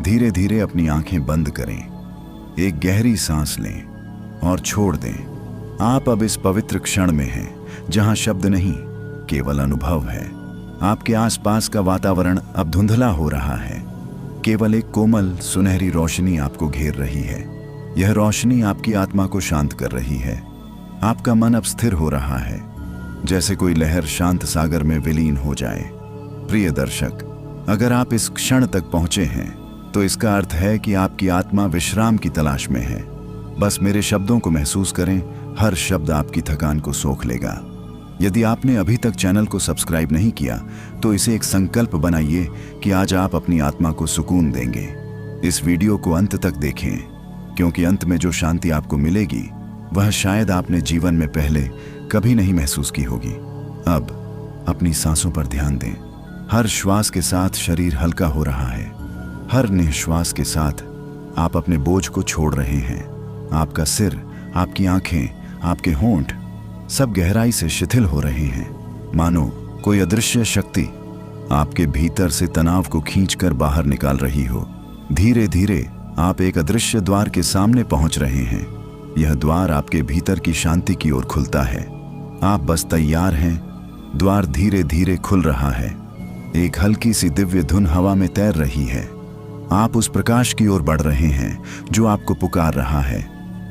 धीरे धीरे अपनी आंखें बंद करें, एक गहरी सांस लें और छोड़ दें। आप अब इस पवित्र क्षण में हैं जहां शब्द नहीं, केवल अनुभव है। आपके आसपास का वातावरण अब धुंधला हो रहा है। केवल एक कोमल सुनहरी रोशनी आपको घेर रही है। यह रोशनी आपकी आत्मा को शांत कर रही है। आपका मन अब स्थिर हो रहा है, जैसे कोई लहर शांत सागर में विलीन हो जाए। प्रिय दर्शक, अगर आप इस क्षण तक पहुंचे हैं तो इसका अर्थ है कि आपकी आत्मा विश्राम की तलाश में है। बस मेरे शब्दों को महसूस करें, हर शब्द आपकी थकान को सोख लेगा। यदि आपने अभी तक चैनल को सब्सक्राइब नहीं किया तो इसे एक संकल्प बनाइए कि आज आप अपनी आत्मा को सुकून देंगे। इस वीडियो को अंत तक देखें, क्योंकि अंत में जो शांति आपको मिलेगी वह शायद आपने जीवन में पहले कभी नहीं महसूस की होगी। अब अपनी सांसों पर ध्यान दें। हर श्वास के साथ शरीर हल्का हो रहा है। हर निश्वास के साथ आप अपने बोझ को छोड़ रहे हैं। आपका सिर, आपकी आंखें, आपके होंठ सब गहराई से शिथिल हो रहे हैं, मानो कोई अदृश्य शक्ति आपके भीतर से तनाव को खींचकर बाहर निकाल रही हो। धीरे धीरे आप एक अदृश्य द्वार के सामने पहुंच रहे हैं। यह द्वार आपके भीतर की शांति की ओर खुलता है। आप बस तैयार हैं। द्वार धीरे धीरे खुल रहा है। एक हल्की सी दिव्य धुन हवा में तैर रही है। आप उस प्रकाश की ओर बढ़ रहे हैं जो आपको पुकार रहा है।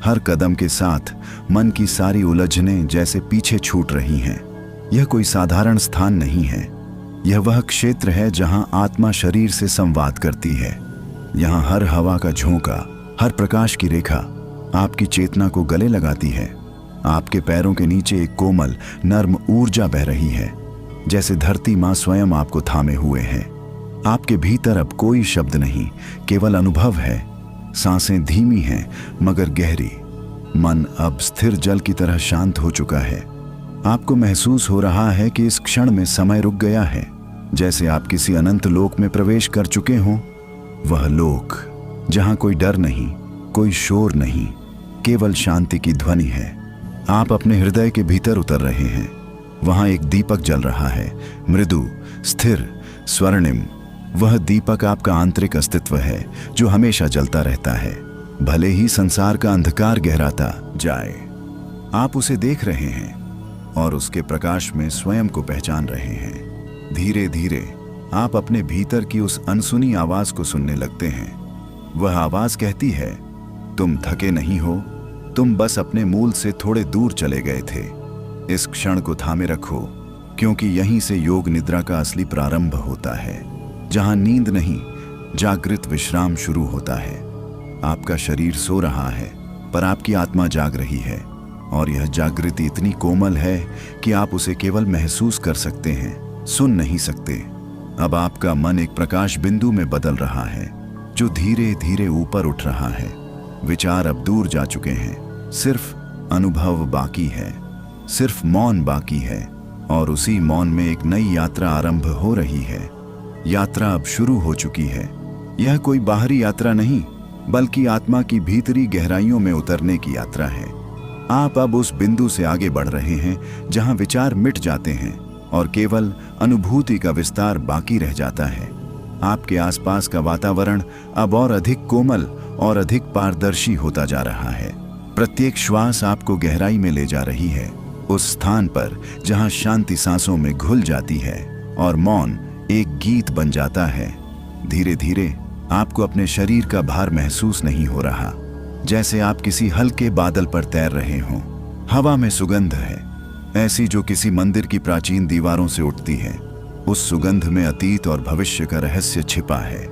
हर कदम के साथ मन की सारी उलझनें जैसे पीछे छूट रही हैं। यह कोई साधारण स्थान नहीं है। यह वह क्षेत्र है जहां आत्मा शरीर से संवाद करती है। यहाँ हर हवा का झोंका, हर प्रकाश की रेखा आपकी चेतना को गले लगाती है। आपके पैरों के नीचे एक कोमल नर्म ऊर्जा बह रही है, जैसे धरती माँ स्वयं आपको थामे हुए है। आपके भीतर अब कोई शब्द नहीं, केवल अनुभव है। सांसें धीमी हैं मगर गहरी। मन अब स्थिर जल की तरह शांत हो चुका है। आपको महसूस हो रहा है कि इस क्षण में समय रुक गया है, जैसे आप किसी अनंत लोक में प्रवेश कर चुके हों। वह लोक जहां कोई डर नहीं, कोई शोर नहीं, केवल शांति की ध्वनि है। आप अपने हृदय के भीतर उतर रहे हैं। वहां एक दीपक जल रहा है, मृदु, स्थिर, स्वर्णिम। वह दीपक आपका आंतरिक अस्तित्व है जो हमेशा जलता रहता है, भले ही संसार का अंधकार गहराता जाए। आप उसे देख रहे हैं और उसके प्रकाश में स्वयं को पहचान रहे हैं। धीरे धीरे आप अपने भीतर की उस अनसुनी आवाज को सुनने लगते हैं। वह आवाज कहती है, तुम थके नहीं हो, तुम बस अपने मूल से थोड़े दूर चले गए थे। इस क्षण को थामे रखो, क्योंकि यहीं से योग निद्रा का असली प्रारंभ होता है, जहां नींद नहीं, जागृत विश्राम शुरू होता है। आपका शरीर सो रहा है, पर आपकी आत्मा जाग रही है, और यह जागृति इतनी कोमल है कि आप उसे केवल महसूस कर सकते हैं, सुन नहीं सकते। अब आपका मन एक प्रकाश बिंदु में बदल रहा है, जो धीरे धीरे ऊपर उठ रहा है। विचार अब दूर जा चुके हैं, सिर्फ अनुभव बाकी है, सिर्फ मौन बाकी है, और उसी मौन में एक नई यात्रा आरंभ हो रही है। यात्रा अब शुरू हो चुकी है। यह कोई बाहरी यात्रा नहीं, बल्कि आत्मा की भीतरी गहराइयों में उतरने की यात्रा है। आप अब उस बिंदु से आगे बढ़ रहे हैं जहां विचार मिट जाते हैं और केवल अनुभूति का विस्तार बाकी रह जाता है। आपके आसपास का वातावरण अब और अधिक कोमल और अधिक पारदर्शी होता जा रहा है। प्रत्येक श्वास आपको गहराई में ले जा रही है, उस स्थान पर जहां शांति सांसों में घुल जाती है और मौन एक गीत बन जाता है। धीरे धीरे आपको अपने शरीर का भार महसूस नहीं हो रहा, जैसे आप किसी हल्के बादल पर तैर रहे हों। हवा में सुगंध है, ऐसी जो किसी मंदिर की प्राचीन दीवारों से उठती है। उस सुगंध में अतीत और भविष्य का रहस्य छिपा है।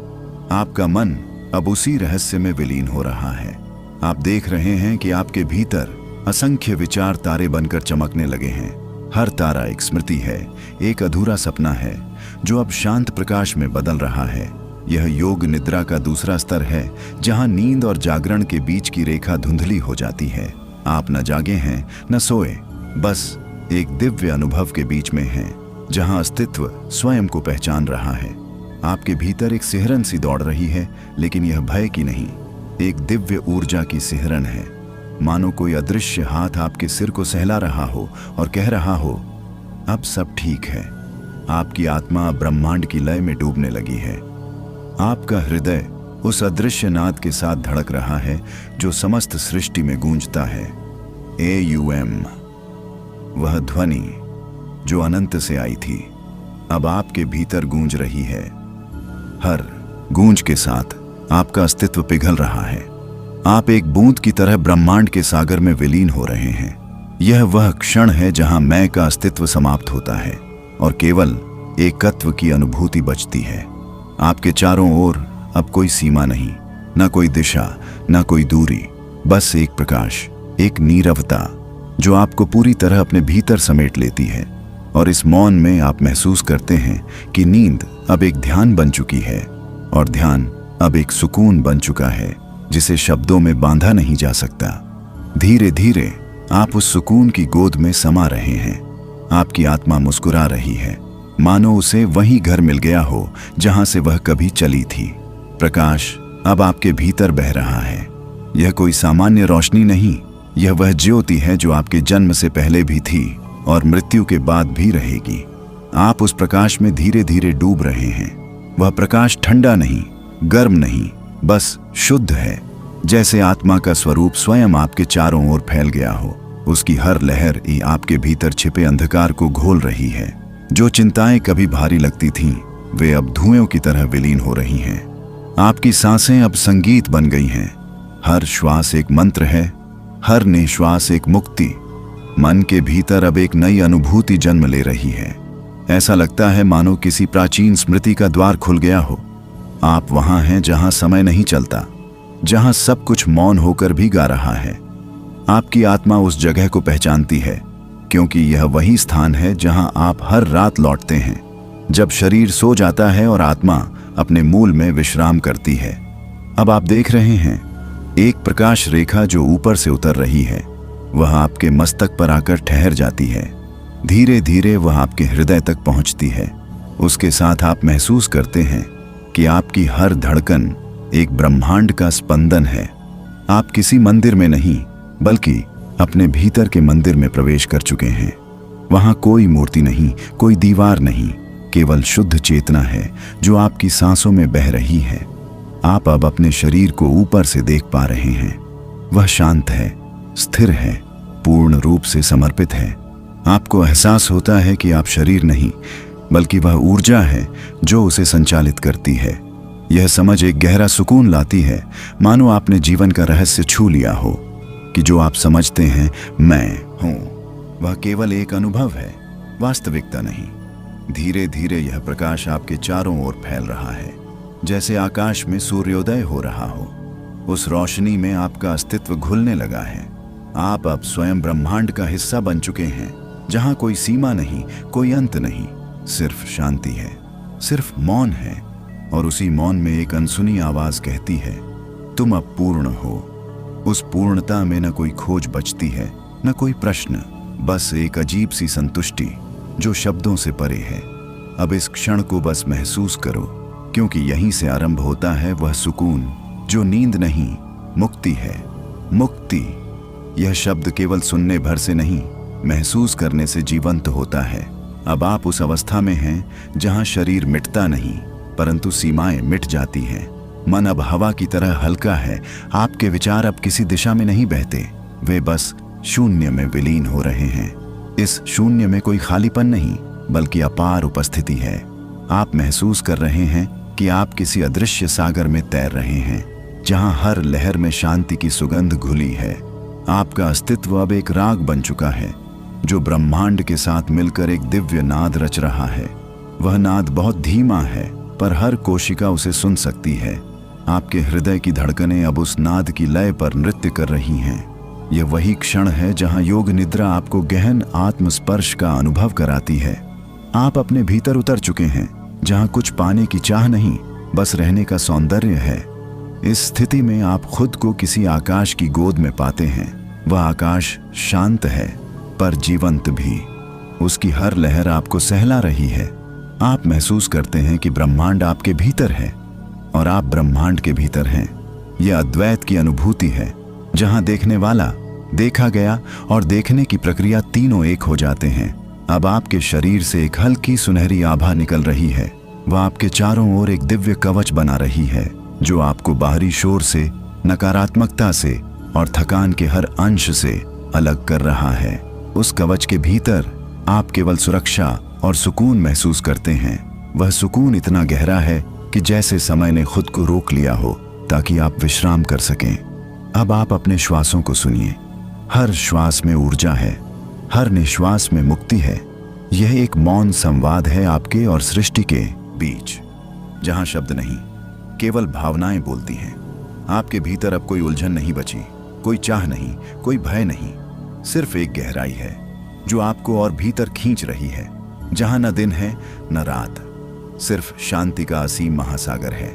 आपका मन अब उसी रहस्य में विलीन हो रहा है। आप देख रहे हैं कि आपके भीतर असंख्य विचार तारे बनकर चमकने लगे हैं। हर तारा एक स्मृति है, एक अधूरा सपना है जो अब शांत प्रकाश में बदल रहा है। यह योग निद्रा का दूसरा स्तर है, जहां नींद और जागरण के बीच की रेखा धुंधली हो जाती है। आप न जागे हैं न सोए, बस एक दिव्य अनुभव के बीच में हैं, जहां अस्तित्व स्वयं को पहचान रहा है। आपके भीतर एक सिहरन सी दौड़ रही है, लेकिन यह भय की नहीं, एक दिव्य ऊर्जा की सिहरन है। मानो कोई अदृश्य हाथ आपके सिर को सहला रहा हो और कह रहा हो, अब सब ठीक है। आपकी आत्मा ब्रह्मांड की लय में डूबने लगी है। आपका हृदय उस अदृश्य नाद के साथ धड़क रहा है जो समस्त सृष्टि में गूंजता है। AUM, वह ध्वनि जो अनंत से आई थी अब आपके भीतर गूंज रही है। हर गूंज के साथ आपका अस्तित्व पिघल रहा है। आप एक बूंद की तरह ब्रह्मांड के सागर में विलीन हो रहे हैं। यह वह क्षण है जहां मैं का अस्तित्व समाप्त होता है और केवल एकत्व की अनुभूति बचती है। आपके चारों ओर अब कोई सीमा नहीं, न कोई दिशा, न कोई दूरी, बस एक प्रकाश, एक नीरवता जो आपको पूरी तरह अपने भीतर समेट लेती है। और इस मौन में आप महसूस करते हैं कि नींद अब एक ध्यान बन चुकी है और ध्यान अब एक सुकून बन चुका है जिसे शब्दों में बांधा नहीं जा सकता। धीरे धीरे आप उस सुकून की गोद में समा रहे हैं। आपकी आत्मा मुस्कुरा रही है, मानो उसे वही घर मिल गया हो जहां से वह कभी चली थी। प्रकाश अब आपके भीतर बह रहा है। यह कोई सामान्य रोशनी नहीं, यह वह ज्योति है जो आपके जन्म से पहले भी थी और मृत्यु के बाद भी रहेगी। आप उस प्रकाश में धीरे धीरे डूब रहे हैं। वह प्रकाश ठंडा नहीं, गर्म नहीं, बस शुद्ध है, जैसे आत्मा का स्वरूप स्वयं आपके चारों ओर फैल गया हो। उसकी हर लहर ही आपके भीतर छिपे अंधकार को घोल रही है। जो चिंताएं कभी भारी लगती थीं, वे अब धुएं की तरह विलीन हो रही हैं। आपकी सांसें अब संगीत बन गई हैं। हर श्वास एक मंत्र है, हर निश्वास एक मुक्ति। मन के भीतर अब एक नई अनुभूति जन्म ले रही है। ऐसा लगता है मानो किसी प्राचीन स्मृति का द्वार खुल गया हो। आप वहां हैं जहां समय नहीं चलता, जहां सब कुछ मौन होकर भी गा रहा है। आपकी आत्मा उस जगह को पहचानती है, क्योंकि यह वही स्थान है जहां आप हर रात लौटते हैं, जब शरीर सो जाता है और आत्मा अपने मूल में विश्राम करती है। अब आप देख रहे हैं एक प्रकाश रेखा जो ऊपर से उतर रही है, वह आपके मस्तक पर आकर ठहर जाती है। धीरे धीरे वह आपके हृदय तक पहुंचती है। उसके साथ आप महसूस करते हैं कि आपकी हर धड़कन एक ब्रह्मांड का स्पंदन है। आप किसी मंदिर में नहीं, बल्कि अपने भीतर के मंदिर में प्रवेश कर चुके हैं। वहां कोई मूर्ति नहीं, कोई दीवार नहीं, केवल शुद्ध चेतना है जो आपकी सांसों में बह रही है। आप अब अपने शरीर को ऊपर से देख पा रहे हैं। वह शांत है, स्थिर है, पूर्ण रूप से समर्पित है। आपको एहसास होता है कि आप शरीर नहीं, बल्कि वह ऊर्जा है जो उसे संचालित करती है। यह समझ एक गहरा सुकून लाती है, मानो आपने जीवन का रहस्य छू लिया हो कि जो आप समझते हैं मैं हूं, वह केवल एक अनुभव है, वास्तविकता नहीं। धीरे धीरे यह प्रकाश आपके चारों ओर फैल रहा है, जैसे आकाश में सूर्योदय हो रहा हो। उस रोशनी में आपका अस्तित्व घुलने लगा है। आप अब स्वयं ब्रह्मांड का हिस्सा बन चुके हैं, जहां कोई सीमा नहीं, कोई अंत नहीं, सिर्फ शांति है, सिर्फ मौन है। और उसी मौन में एक अनसुनी आवाज कहती है, तुम अब पूर्ण हो। उस पूर्णता में न कोई खोज बचती है, न कोई प्रश्न, बस एक अजीब सी संतुष्टि जो शब्दों से परे है। अब इस क्षण को बस महसूस करो, क्योंकि यहीं से आरंभ होता है वह सुकून जो नींद नहीं, मुक्ति है। मुक्ति, यह शब्द केवल सुनने भर से नहीं, महसूस करने से जीवंत होता है। अब आप उस अवस्था में हैं जहां शरीर मिटता नहीं, परंतु सीमाएं मिट जाती हैं। मन अब हवा की तरह हल्का है। आपके विचार अब किसी दिशा में नहीं बहते, वे बस शून्य में विलीन हो रहे हैं। इस शून्य में कोई खालीपन नहीं, बल्कि अपार उपस्थिति है। आप महसूस कर रहे हैं कि आप किसी अदृश्य सागर में तैर रहे हैं, जहां हर लहर में शांति की सुगंध घुली है। आपका अस्तित्व अब एक राग बन चुका है, जो ब्रह्मांड के साथ मिलकर एक दिव्य नाद रच रहा है। वह नाद बहुत धीमा है, पर हर कोशिका उसे सुन सकती है। आपके हृदय की धड़कनें अब उस नाद की लय पर नृत्य कर रही हैं। यह वही क्षण है जहां योग निद्रा आपको गहन आत्मस्पर्श का अनुभव कराती है। आप अपने भीतर उतर चुके हैं, जहां कुछ पाने की चाह नहीं, बस रहने का सौंदर्य है। इस स्थिति में आप खुद को किसी आकाश की गोद में पाते हैं। वह आकाश शांत है, पर जीवंत भी। उसकी हर लहर आपको सहला रही है। आप महसूस करते हैं कि ब्रह्मांड आपके भीतर है और आप ब्रह्मांड के भीतर हैं। यह अद्वैत की अनुभूति है, जहां देखने वाला, देखा गया और देखने की प्रक्रिया तीनों एक हो जाते हैं। अब आपके शरीर से एक हल्की सुनहरी आभा निकल रही है। वह आपके चारों ओर एक दिव्य कवच बना रही है, जो आपको बाहरी शोर से, नकारात्मकता से और थकान के हर अंश से अलग कर रहा है। उस कवच के भीतर आप केवल सुरक्षा और सुकून महसूस करते हैं। वह सुकून इतना गहरा है कि जैसे समय ने खुद को रोक लिया हो ताकि आप विश्राम कर सकें। अब आप अपने श्वासों को सुनिए। हर श्वास में ऊर्जा है, हर निश्वास में मुक्ति है। यह एक मौन संवाद है आपके और सृष्टि के बीच, जहां शब्द नहीं, केवल भावनाएं बोलती हैं। आपके भीतर अब कोई उलझन नहीं बची, कोई चाह नहीं, कोई भय नहीं, सिर्फ एक गहराई है जो आपको और भीतर खींच रही है, जहां न दिन है न रात, सिर्फ शांति का असीम महासागर है।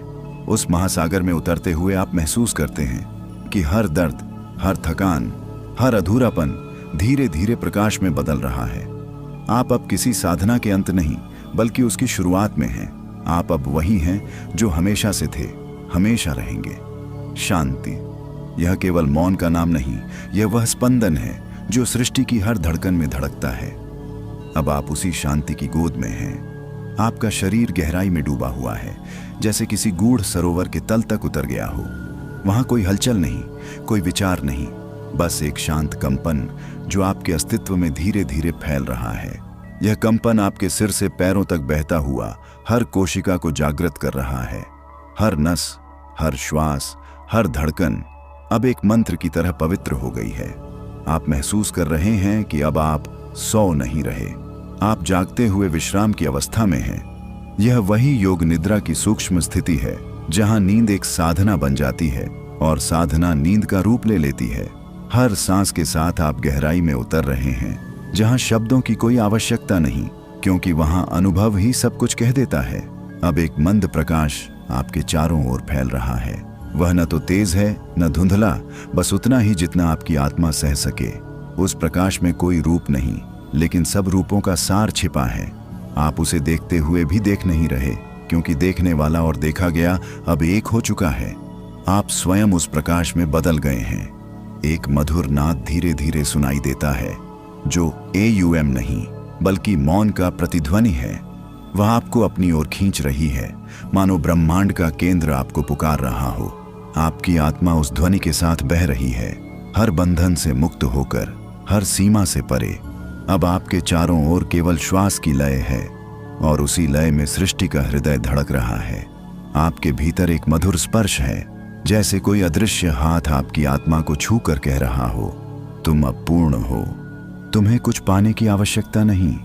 उस महासागर में उतरते हुए आप महसूस करते हैं कि हर दर्द, हर थकान, हर अधूरापन धीरे धीरे प्रकाश में बदल रहा है। आप अब किसी साधना के अंत नहीं, बल्कि उसकी शुरुआत में हैं। आप अब वही हैं जो हमेशा से थे, हमेशा रहेंगे। शांति, यह केवल मौन का नाम नहीं, यह वह स्पंदन है जो सृष्टि की हर धड़कन में धड़कता है। अब आप उसी शांति की गोद में हैं। आपका शरीर गहराई में डूबा हुआ है, जैसे किसी गूढ़ सरोवर के तल तक उतर गया हो। वहां कोई हलचल नहीं, कोई विचार नहीं, बस एक शांत कंपन जो आपके अस्तित्व में धीरे धीरे फैल रहा है। यह कंपन आपके सिर से पैरों तक बहता हुआ हर कोशिका को जागृत कर रहा है। हर नस, हर श्वास, हर धड़कन अब एक मंत्र की तरह पवित्र हो गई है। आप महसूस कर रहे हैं कि अब आप सो नहीं रहे, आप जागते हुए विश्राम की अवस्था में हैं। यह वही योग निद्रा की सूक्ष्म स्थिति है जहां नींद एक साधना बन जाती है और साधना नींद का रूप ले लेती है। हर सांस के साथ आप गहराई में उतर रहे हैं, जहां शब्दों की कोई आवश्यकता नहीं, क्योंकि वहां अनुभव ही सब कुछ कह देता है। अब एक मंद प्रकाश आपके चारों ओर फैल रहा है। वह न तो तेज है न धुंधला, बस उतना ही जितना आपकी आत्मा सह सके। उस प्रकाश में कोई रूप नहीं, लेकिन सब रूपों का सार छिपा है। आप उसे देखते हुए भी देख नहीं रहे, क्योंकि देखने वाला और देखा गया अब एक हो चुका है। आप स्वयं उस प्रकाश में बदल गए हैं। एक मधुर नाद धीरे धीरे सुनाई देता है, जो AUM नहीं बल्कि मौन का प्रतिध्वनि है। वह आपको अपनी ओर खींच रही है, मानो ब्रह्मांड का केंद्र आपको पुकार रहा हो। आपकी आत्मा उस ध्वनि के साथ बह रही है, हर बंधन से मुक्त होकर, हर सीमा से परे। अब आपके चारों ओर केवल श्वास की लय है और उसी लय में सृष्टि का हृदय धड़क रहा है। आपके भीतर एक मधुर स्पर्श है, जैसे कोई अदृश्य हाथ आपकी आत्मा को छू कर कह रहा हो, तुम अब पूर्ण हो, तुम्हें कुछ पाने की आवश्यकता नहीं।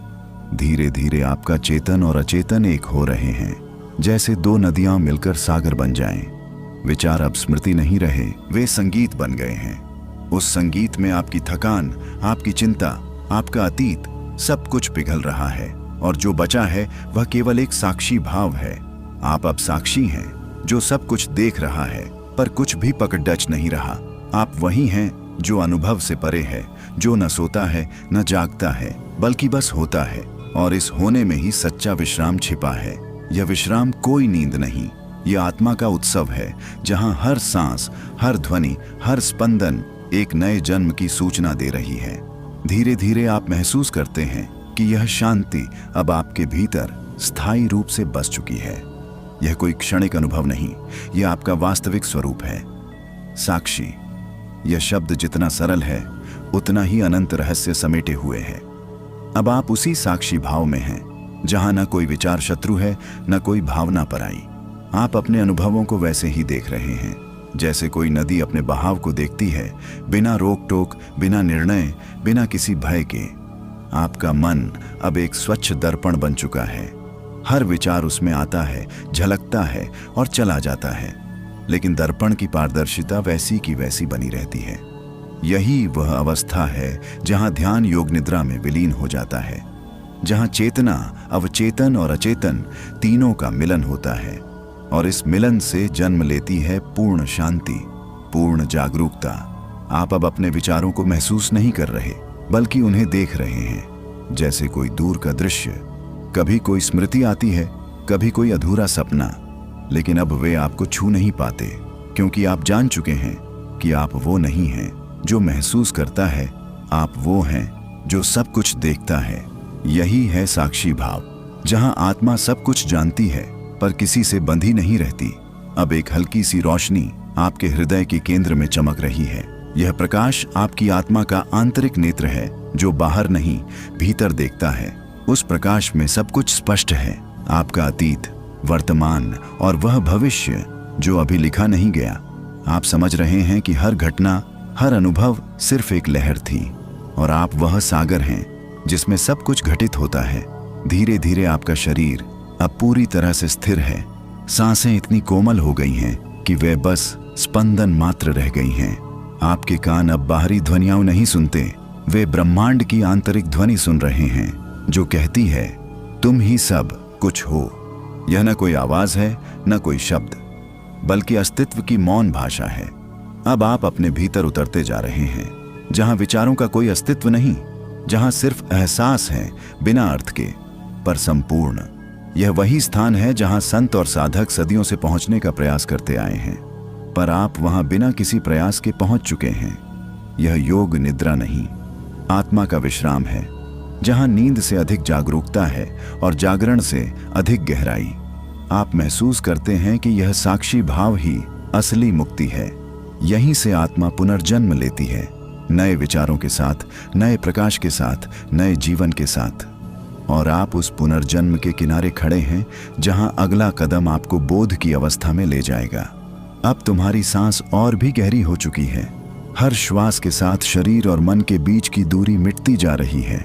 धीरे धीरे आपका चेतन और अचेतन एक हो रहे हैं, जैसे दो नदियां मिलकर सागर बन जाएं। विचार अब स्मृति नहीं रहे, वे संगीत बन गए हैं। उस संगीत में आपकी थकान, आपकी चिंता, आपका अतीत, सब कुछ पिघल रहा है और जो बचा है वह केवल एक साक्षी भाव है। आप अब साक्षी हैं जो सब कुछ देख रहा है, पर कुछ भी पकड़ डच नहीं रहा। आप वही हैं जो अनुभव से परे है, जो न सोता है न जागता है, बल्कि बस होता है। और इस होने में ही सच्चा विश्राम छिपा है। यह विश्राम कोई नींद नहीं, यह आत्मा का उत्सव है, जहां हर सांस, हर ध्वनि, हर स्पंदन एक नए जन्म की सूचना दे रही है। धीरे धीरे आप महसूस करते हैं कि यह शांति अब आपके भीतर स्थायी रूप से बस चुकी है। यह कोई क्षणिक अनुभव नहीं, यह आपका वास्तविक स्वरूप है। साक्षी, यह शब्द जितना सरल है उतना ही अनंत रहस्य समेटे हुए है। अब आप उसी साक्षी भाव में हैं, जहां न कोई विचार शत्रु है न कोई भावना पराई। आप अपने अनुभवों को वैसे ही देख रहे हैं जैसे कोई नदी अपने बहाव को देखती है, बिना रोक टोक, बिना निर्णय, बिना किसी भय के। आपका मन अब एक स्वच्छ दर्पण बन चुका है। हर विचार उसमें आता है, झलकता है और चला जाता है, लेकिन दर्पण की पारदर्शिता वैसी की वैसी बनी रहती है। यही वह अवस्था है जहां ध्यान योग निद्रा में विलीन हो जाता है, जहां चेतना, अवचेतन और अचेतन तीनों का मिलन होता है। और इस मिलन से जन्म लेती है पूर्ण शांति, पूर्ण जागरूकता। आप अब अपने विचारों को महसूस नहीं कर रहे, बल्कि उन्हें देख रहे हैं, जैसे कोई दूर का दृश्य। कभी कोई स्मृति आती है, कभी कोई अधूरा सपना, लेकिन अब वे आपको छू नहीं पाते, क्योंकि आप जान चुके हैं कि आप वो नहीं हैं जो महसूस करता है, आप वो हैं जो सब कुछ देखता है। यही है साक्षी भाव, जहां आत्मा सब कुछ जानती है पर किसी से बंधी नहीं रहती। अब एक हल्की सी रोशनी आपके हृदय के केंद्र में चमक रही है। यह प्रकाश आपकी आत्मा का आंतरिक नेत्र है, जो बाहर नहीं भीतर देखता है। उस प्रकाश में सब कुछ स्पष्ट है, आपका अतीत, वर्तमान और वह भविष्य जो अभी लिखा नहीं गया। आप समझ रहे हैं कि हर घटना, हर अनुभव सिर्फ एक लहर थी और आप वह सागर हैं जिसमें सब कुछ घटित होता है। धीरे धीरे आपका शरीर अब पूरी तरह से स्थिर है। सांसें इतनी कोमल हो गई हैं कि वे बस स्पंदन मात्र रह गई हैं। आपके कान अब बाहरी ध्वनियां नहीं सुनते, वे ब्रह्मांड की आंतरिक ध्वनि सुन रहे हैं जो कहती है, तुम ही सब कुछ हो। यह न कोई आवाज है, न कोई शब्द, बल्कि अस्तित्व की मौन भाषा है। अब आप अपने भीतर उतरते जा रहे हैं, जहां विचारों का कोई अस्तित्व नहीं, जहां सिर्फ एहसास है, बिना अर्थ के पर संपूर्ण। यह वही स्थान है जहां संत और साधक सदियों से पहुंचने का प्रयास करते आए हैं, पर आप वहां बिना किसी प्रयास के पहुंच चुके हैं। यह योग निद्रा नहीं, आत्मा का विश्राम है, जहां नींद से अधिक जागरूकता है और जागरण से अधिक गहराई। आप महसूस करते हैं कि यह साक्षी भाव ही असली मुक्ति है। यहीं से आत्मा पुनर्जन्म लेती है, नए विचारों के साथ, नए प्रकाश के साथ, नए जीवन के साथ। और आप उस पुनर्जन्म के किनारे खड़े हैं, जहां अगला कदम आपको बोध की अवस्था में ले जाएगा। अब तुम्हारी सांस और भी गहरी हो चुकी है। हर श्वास के साथ शरीर और मन के बीच की दूरी मिटती जा रही है।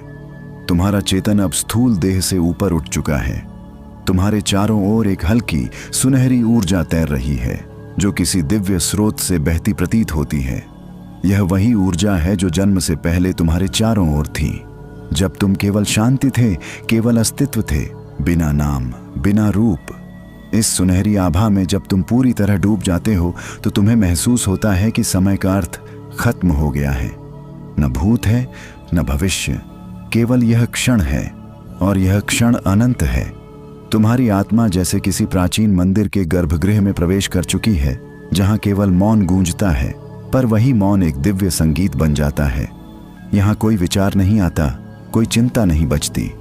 तुम्हारा चेतन अब स्थूल देह से ऊपर उठ चुका है। तुम्हारे चारों ओर एक हल्की सुनहरी ऊर्जा तैर रही है, जो किसी दिव्य स्रोत से बहती प्रतीत होती है। यह वही ऊर्जा है जो जन्म से पहले तुम्हारे चारों ओर थी, जब तुम केवल शांति थे, केवल अस्तित्व थे, बिना नाम, बिना रूप। इस सुनहरी आभा में जब तुम पूरी तरह डूब जाते हो, तो तुम्हें महसूस होता है कि समय का अर्थ खत्म हो गया है। न भूत है, न भविष्य, केवल यह क्षण है, और यह क्षण अनंत है। तुम्हारी आत्मा जैसे किसी प्राचीन मंदिर के गर्भगृह में प्रवेश कर चुकी है, जहां केवल मौन गूंजता है, पर वही मौन एक दिव्य संगीत बन जाता है। यहाँ कोई विचार नहीं आता, कोई चिंता नहीं बचती,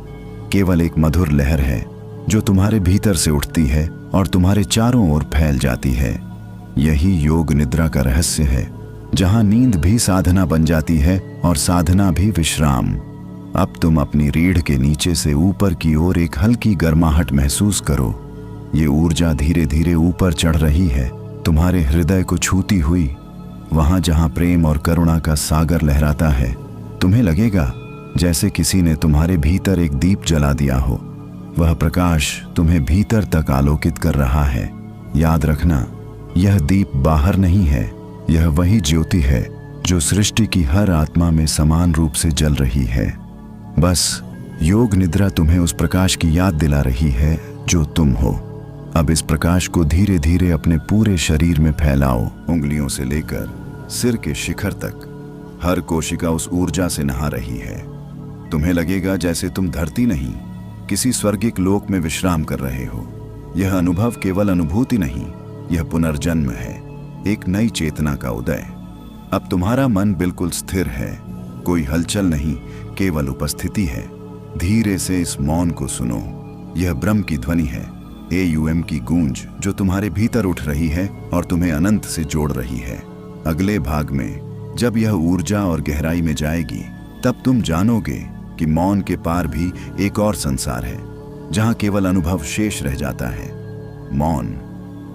केवल एक मधुर लहर है जो तुम्हारे भीतर से उठती है और तुम्हारे चारों ओर फैल जाती है। यही योग निद्रा का रहस्य है, जहां नींद भी साधना बन जाती है और साधना भी विश्राम। अब तुम अपनी रीढ़ के नीचे से ऊपर की ओर एक हल्की गर्माहट महसूस करो। ये ऊर्जा धीरे धीरे ऊपर चढ़ रही है, तुम्हारे हृदय को छूती हुई। वहां जहां प्रेम और करुणा का सागर लहराता है, तुम्हें लगेगा जैसे किसी ने तुम्हारे भीतर एक दीप जला दिया हो। वह प्रकाश तुम्हें भीतर तक आलोकित कर रहा है। याद रखना, यह दीप बाहर नहीं है, यह वही ज्योति है जो सृष्टि की हर आत्मा में समान रूप से जल रही है। बस योग निद्रा तुम्हें उस प्रकाश की याद दिला रही है जो तुम हो। अब इस प्रकाश को धीरे धीरे अपने पूरे शरीर में फैलाओ, उंगलियों से लेकर सिर के शिखर तक। हर कोशिका उस ऊर्जा से नहा रही है। तुम्हें लगेगा जैसे तुम धरती नहीं, किसी स्वर्गिक लोक में विश्राम कर रहे हो। यह अनुभव केवल अनुभूति नहीं, यह पुनर्जन्म है, एक नई चेतना का उदय। अब तुम्हारा मन बिल्कुल स्थिर है, कोई हलचल नहीं, केवल उपस्थिति है। धीरे से इस मौन को सुनो। यह ब्रह्म की ध्वनि है, AUM की गूंज जो तुम्हारे भीतर उठ रही है और तुम्हें अनंत से जोड़ रही है। अगले भाग में जब यह ऊर्जा और गहराई में जाएगी, तब तुम जानोगे कि मौन के पार भी एक और संसार है, जहां केवल अनुभव शेष रह जाता है। मौन,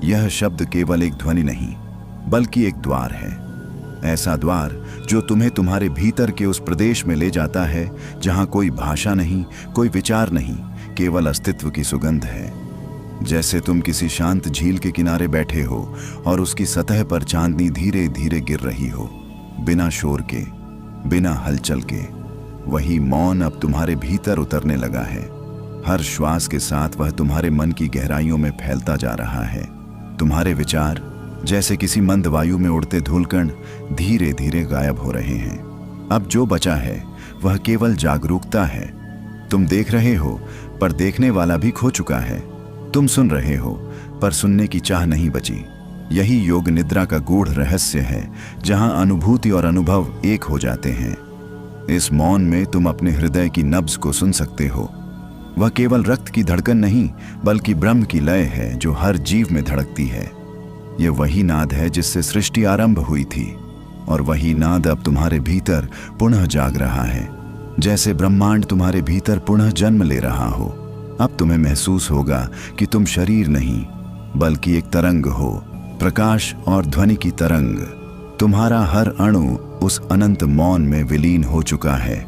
यह शब्द केवल एक ध्वनि नहीं, बल्कि एक द्वार है। ऐसा द्वार जो तुम्हें तुम्हारे भीतर के उस प्रदेश में ले जाता है जहां कोई भाषा नहीं, कोई विचार नहीं, केवल अस्तित्व की सुगंध है। जैसे तुम किसी शांत झील के किनारे बैठे हो और उसकी सतह पर चांदनी धीरे धीरे गिर रही हो, बिना शोर के, बिना हलचल के। वही मौन अब तुम्हारे भीतर उतरने लगा है। हर श्वास के साथ वह तुम्हारे मन की गहराइयों में फैलता जा रहा है। तुम्हारे विचार जैसे किसी मंद वायु में उड़ते धूलकण धीरे धीरे गायब हो रहे हैं। अब जो बचा है वह केवल जागरूकता है। तुम देख रहे हो, पर देखने वाला भी खो चुका है। तुम सुन रहे हो, पर सुनने की चाह नहीं बची। यही योग निद्रा का गूढ़ रहस्य है, जहां अनुभूति और अनुभव एक हो जाते हैं। इस मौन में तुम अपने हृदय की नब्ज को सुन सकते हो। वह केवल रक्त की धड़कन नहीं, बल्कि ब्रह्म की लय है जो हर जीव में धड़कती है। ये वही नाद है जिससे सृष्टि आरंभ हुई थी, और वही नाद अब तुम्हारे भीतर पुनः जाग रहा है। जैसे ब्रह्मांड तुम्हारे भीतर पुनः जन्म ले रहा हो, अब तुम्हें महसूस होगा कि तुम शरीर नहीं बल्कि एक तरंग हो, प्रकाश और ध्वनि की तरंग। तुम्हारा हर अणु उस अनंत मौन में विलीन हो चुका है।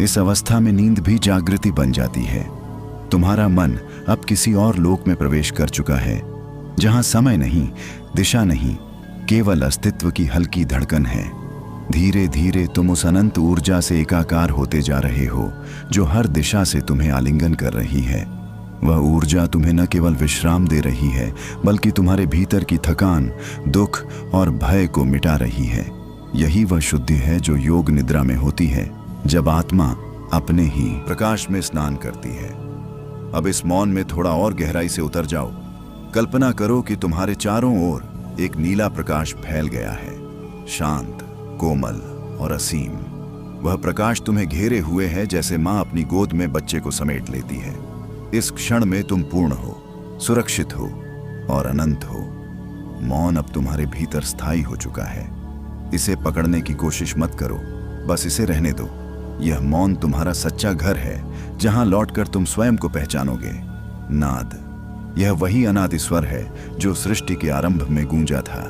इस अवस्था में नींद भी जागृति बन जाती है। तुम्हारा मन अब किसी और लोक में प्रवेश कर चुका है, जहां समय नहीं, दिशा नहीं, केवल अस्तित्व की हल्की धड़कन है। धीरे धीरे तुम उस अनंत ऊर्जा से एकाकार होते जा रहे हो, जो हर दिशा से तुम्हें आलिंगन कर रही है। वह ऊर्जा तुम्हें न केवल विश्राम दे रही है, बल्कि तुम्हारे भीतर की थकान, दुख और भय को मिटा रही है। यही वह शुद्धि है जो योग निद्रा में होती है, जब आत्मा अपने ही प्रकाश में स्नान करती है। अब इस मौन में थोड़ा और गहराई से उतर जाओ। कल्पना करो कि तुम्हारे चारों ओर एक नीला प्रकाश फैल गया है, शांत, कोमल और असीम। वह प्रकाश तुम्हें घेरे हुए है, जैसे माँ अपनी गोद में बच्चे को समेट लेती है। इस क्षण में तुम पूर्ण हो, सुरक्षित हो और अनंत हो। मौन अब तुम्हारे भीतर स्थायी हो चुका है। इसे पकड़ने की कोशिश मत करो, बस इसे रहने दो। यह मौन तुम्हारा सच्चा घर है, जहां लौटकर तुम स्वयं को पहचानोगे। नाद, यह वही अनादि स्वर है जो सृष्टि के आरंभ में गूंजा था।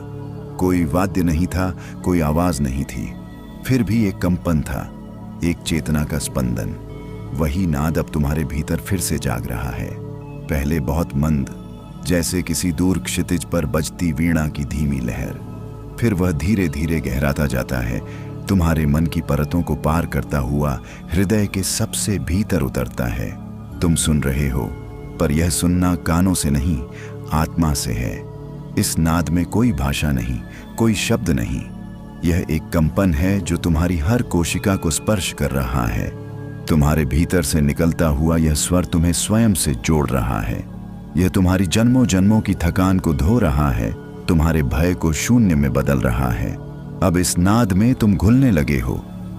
कोई वाद्य नहीं था, कोई आवाज नहीं थी, फिर भी एक कंपन था, एक चेतना का स्पंदन। वही नाद अब तुम्हारे भीतर फिर से जाग रहा है। पहले बहुत मंद, जैसे किसी दूर क्षितिज पर बजती वीणा की धीमी लहर। फिर वह धीरे धीरे गहराता जाता है, तुम्हारे मन की परतों को पार करता हुआ हृदय के सबसे भीतर उतरता है। तुम सुन रहे हो, पर यह सुनना कानों से नहीं, आत्मा से है। इस नाद में कोई भाषा नहीं, कोई शब्द नहीं। यह एक कंपन है जो तुम्हारी हर कोशिका को स्पर्श कर रहा है। तुम्हारे भीतर से निकलता हुआ यह स्वर तुम्हें स्वयं से जोड़ रहा है। यह तुम्हारी जन्मों जन्मों की थकान को धो रहा है, तुम्हारे भय को शून्य में बदल रहा है। अब इस नाद में तुम घुलने लगे हो।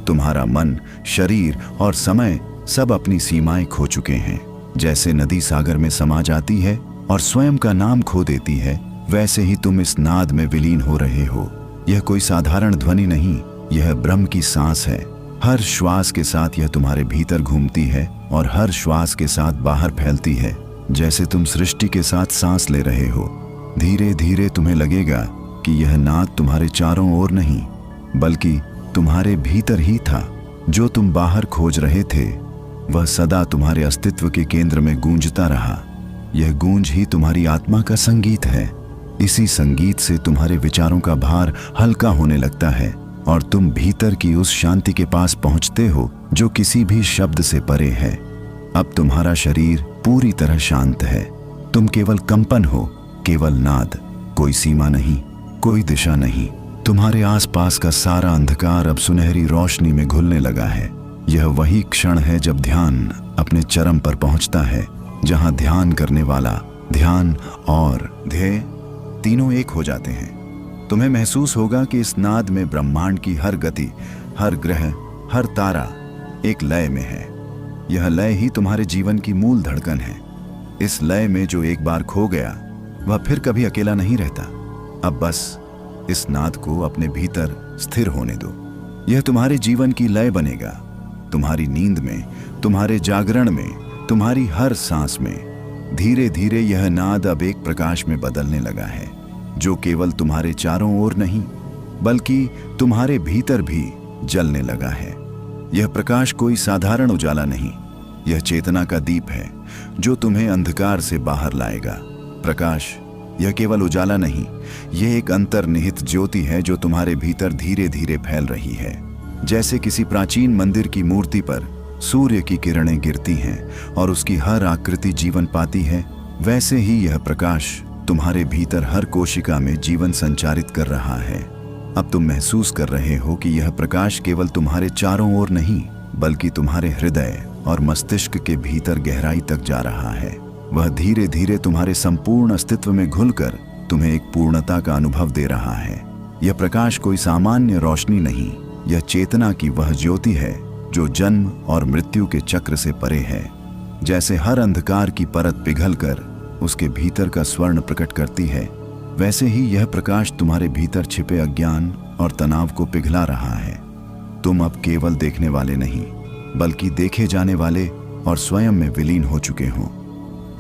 तुम्हारा मन, शरीर और समय सब अपनी सीमाएं खो चुके हैं। जैसे नदी सागर में समा जाती है और स्वयं का नाम खो देती है, वैसे ही तुम इस नाद में विलीन हो रहे हो। यह कोई साधारण ध्वनि नहीं, यह ब्रह्म की सांस है। हर श्वास के साथ यह तुम्हारे भीतर घूमती है और हर श्वास के साथ बाहर फैलती है। जैसे तुम सृष्टि के साथ सांस ले रहे हो, धीरे धीरे तुम्हें लगेगा कि यह नाद तुम्हारे चारों ओर नहीं, बल्कि तुम्हारे भीतर ही था। जो तुम बाहर खोज रहे थे, वह सदा तुम्हारे अस्तित्व के केंद्र में गूंजता रहा। यह गूंज ही तुम्हारी आत्मा का संगीत है। इसी संगीत से तुम्हारे विचारों का भार हल्का होने लगता है और तुम भीतर की उस शांति के पास पहुंचते हो जो किसी भी शब्द से परे है। अब तुम्हारा शरीर पूरी तरह शांत है। तुम केवल कंपन हो, केवल नाद। कोई सीमा नहीं, कोई दिशा नहीं। तुम्हारे आसपास का सारा अंधकार अब सुनहरी रोशनी में घुलने लगा है। यह वही क्षण है जब ध्यान अपने चरम पर पहुंचता है, जहां ध्यान करने वाला, ध्यान और ध्येय तीनों एक हो जाते हैं। तुम्हें महसूस होगा कि इस नाद में ब्रह्मांड की हर गति, हर ग्रह, हर तारा एक लय में है। यह लय ही तुम्हारे जीवन की मूल धड़कन है। इस लय में जो एक बार खो गया, वह फिर कभी अकेला नहीं रहता। अब बस इस नाद को अपने भीतर स्थिर होने दो। यह तुम्हारे जीवन की लय बनेगा। तुम्हारी नींद में, तुम्हारे जागरण में, तुम्हारी हर सांस में। धीरे धीरे यह नाद अब एक प्रकाश में बदलने लगा है, जो केवल तुम्हारे चारों ओर नहीं, बल्कि तुम्हारे भीतर भी जलने लगा है। यह प्रकाश कोई साधारण उजाला नहीं, यह चेतना का दीप है जो तुम्हें अंधकार से बाहर लाएगा। प्रकाश, यह केवल उजाला नहीं, यह एक अंतर्निहित ज्योति है जो तुम्हारे भीतर धीरे धीरे फैल रही है। जैसे किसी प्राचीन मंदिर की मूर्ति पर सूर्य की किरणें गिरती हैं और उसकी हर आकृति जीवन पाती है, वैसे ही यह प्रकाश तुम्हारे भीतर हर कोशिका में जीवन संचारित कर रहा है। अब तुम महसूस कर रहे हो कि यह प्रकाश केवल तुम्हारे चारों ओर नहीं, बल्कि तुम्हारे हृदय और मस्तिष्क के भीतर गहराई तक जा रहा है। वह धीरे धीरे तुम्हारे संपूर्ण अस्तित्व में घुलकर तुम्हें एक पूर्णता का अनुभव दे रहा है। यह प्रकाश कोई सामान्य रोशनी नहीं, यह चेतना की वह ज्योति है जो जन्म और मृत्यु के चक्र से परे है। जैसे हर अंधकार की परत पिघलकर उसके भीतर का स्वर्ण प्रकट करती है, वैसे ही यह प्रकाश तुम्हारे भीतर छिपे अज्ञान और तनाव को पिघला रहा है। तुम अब केवल देखने वाले नहीं, बल्कि देखे जाने वाले और स्वयं में विलीन हो चुके हो।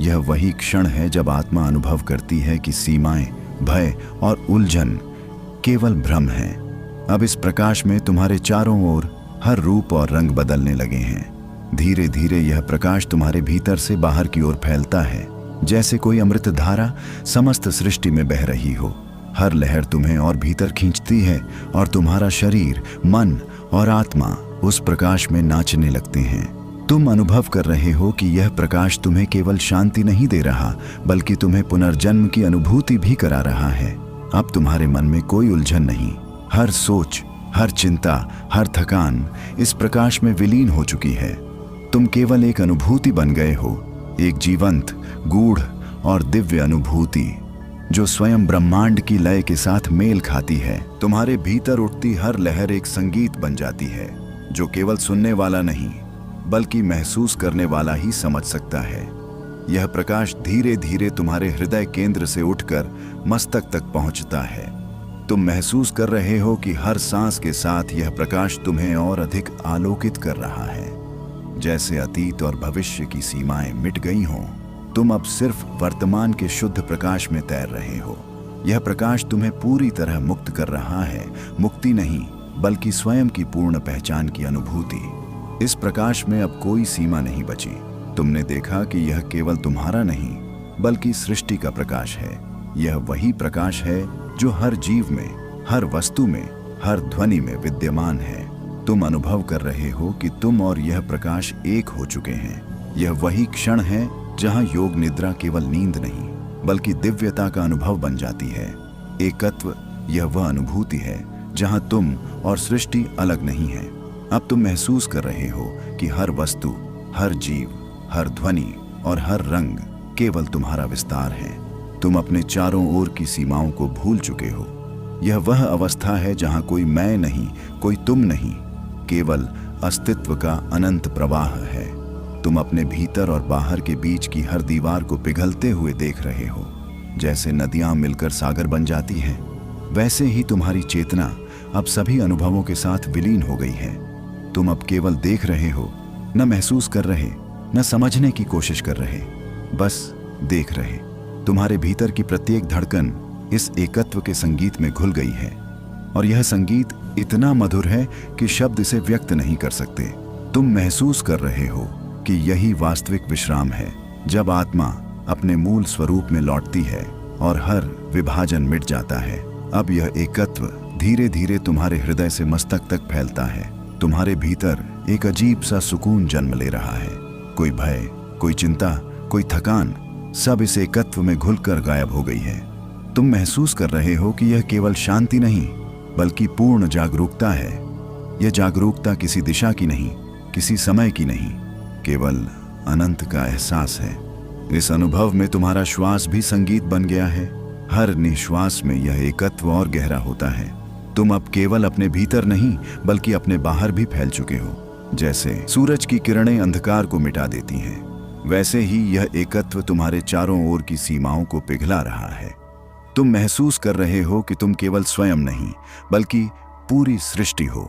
यह वही क्षण है जब आत्मा अनुभव करती है कि सीमाएं, भय और उलझन केवल भ्रम है। अब इस प्रकाश में तुम्हारे चारों ओर हर रूप और रंग बदलने लगे हैं। धीरे धीरे यह प्रकाश तुम्हारे भीतर से बाहर की ओर फैलता है, जैसे कोई अमृत धारा समस्त सृष्टि में बह रही हो। हर लहर तुम्हें और भीतर खींचती है और तुम्हारा शरीर, मन और आत्मा उस प्रकाश में नाचने लगते हैं। तुम अनुभव कर रहे हो कि यह प्रकाश तुम्हें केवल शांति नहीं दे रहा, बल्कि तुम्हें पुनर्जन्म की अनुभूति भी करा रहा है। अब तुम्हारे मन में कोई उलझन नहीं। हर सोच, हर चिंता, हर थकान इस प्रकाश में विलीन हो चुकी है। तुम केवल एक अनुभूति बन गए हो, एक जीवंत, गूढ़ और दिव्य अनुभूति जो स्वयं ब्रह्मांड की लय के साथ मेल खाती है। तुम्हारे भीतर उठती हर लहर एक संगीत बन जाती है, जो केवल सुनने वाला नहीं, बल्कि महसूस करने वाला ही समझ सकता है। यह प्रकाश धीरे धीरे तुम्हारे हृदय केंद्र से उठकर मस्तक तक पहुंचता है। तुम महसूस कर रहे हो कि हर सांस के साथ यह प्रकाश तुम्हें और अधिक आलोकित कर रहा है। जैसे अतीत और भविष्य की सीमाएं मिट गई हों, तुम अब सिर्फ वर्तमान के शुद्ध प्रकाश में तैर रहे हो। यह प्रकाश तुम्हें पूरी तरह मुक्त कर रहा है। मुक्ति नहीं, बल्कि स्वयं की पूर्ण पहचान की अनुभूति। इस प्रकाश में अब कोई सीमा नहीं बची। तुमने देखा कि यह केवल तुम्हारा नहीं, बल्कि सृष्टि का प्रकाश है। यह वही प्रकाश है जो हर जीव में, हर वस्तु में, हर ध्वनि में विद्यमान है। तुम अनुभव कर रहे हो कि तुम और यह प्रकाश एक हो चुके हैं। यह वही क्षण है जहां योग निद्रा केवल नींद नहीं, बल्कि दिव्यता का अनुभव बन जाती है। एकत्व, यह वह अनुभूति है जहां तुम और सृष्टि अलग नहीं है। अब तुम महसूस कर रहे हो कि हर वस्तु, हर जीव, हर ध्वनि और हर रंग केवल तुम्हारा विस्तार है। तुम अपने चारों ओर की सीमाओं को भूल चुके हो। यह वह अवस्था है जहां कोई मैं नहीं, कोई तुम नहीं, केवल अस्तित्व का अनंत प्रवाह है। तुम अपने भीतर और बाहर के बीच की हर दीवार को पिघलते हुए देख रहे हो। जैसे नदियां मिलकर सागर बन जाती हैं, वैसे ही तुम्हारी चेतना अब सभी अनुभवों के साथ विलीन हो गई है। तुम अब केवल देख रहे हो, न महसूस कर रहे, न समझने की कोशिश कर रहे, बस देख रहे। तुम्हारे भीतर की प्रत्येक धड़कन इस एकत्व के संगीत में घुल गई है, और यह संगीत इतना मधुर है कि शब्द इसे व्यक्त नहीं कर सकते। तुम महसूस कर रहे हो कि यही वास्तविक विश्राम है, जब आत्मा अपने मूल स्वरूप में लौटती है और हर विभाजन मिट जाता है। अब यह एकत्व धीरे धीरे तुम्हारे हृदय से मस्तक तक फैलता है। तुम्हारे भीतर एक अजीब सा सुकून जन्म ले रहा है। कोई भय, कोई चिंता, कोई थकान, सब इस एकत्व में घुलकर गायब हो गई है। तुम महसूस कर रहे हो कि यह केवल शांति नहीं, बल्कि पूर्ण जागरूकता है। यह जागरूकता किसी दिशा की नहीं, किसी समय की नहीं, केवल अनंत का एहसास है। इस अनुभव में तुम्हारा श्वास भी संगीत बन गया है। हर निश्वास में यह एकत्व और गहरा होता है। तुम अब केवल अपने भीतर नहीं, बल्कि अपने बाहर भी फैल चुके हो। जैसे सूरज की किरणें अंधकार को मिटा देती हैं, वैसे ही यह एकत्व तुम्हारे चारों ओर की सीमाओं को पिघला रहा है। तुम महसूस कर रहे हो कि तुम केवल स्वयं नहीं, बल्कि पूरी सृष्टि हो।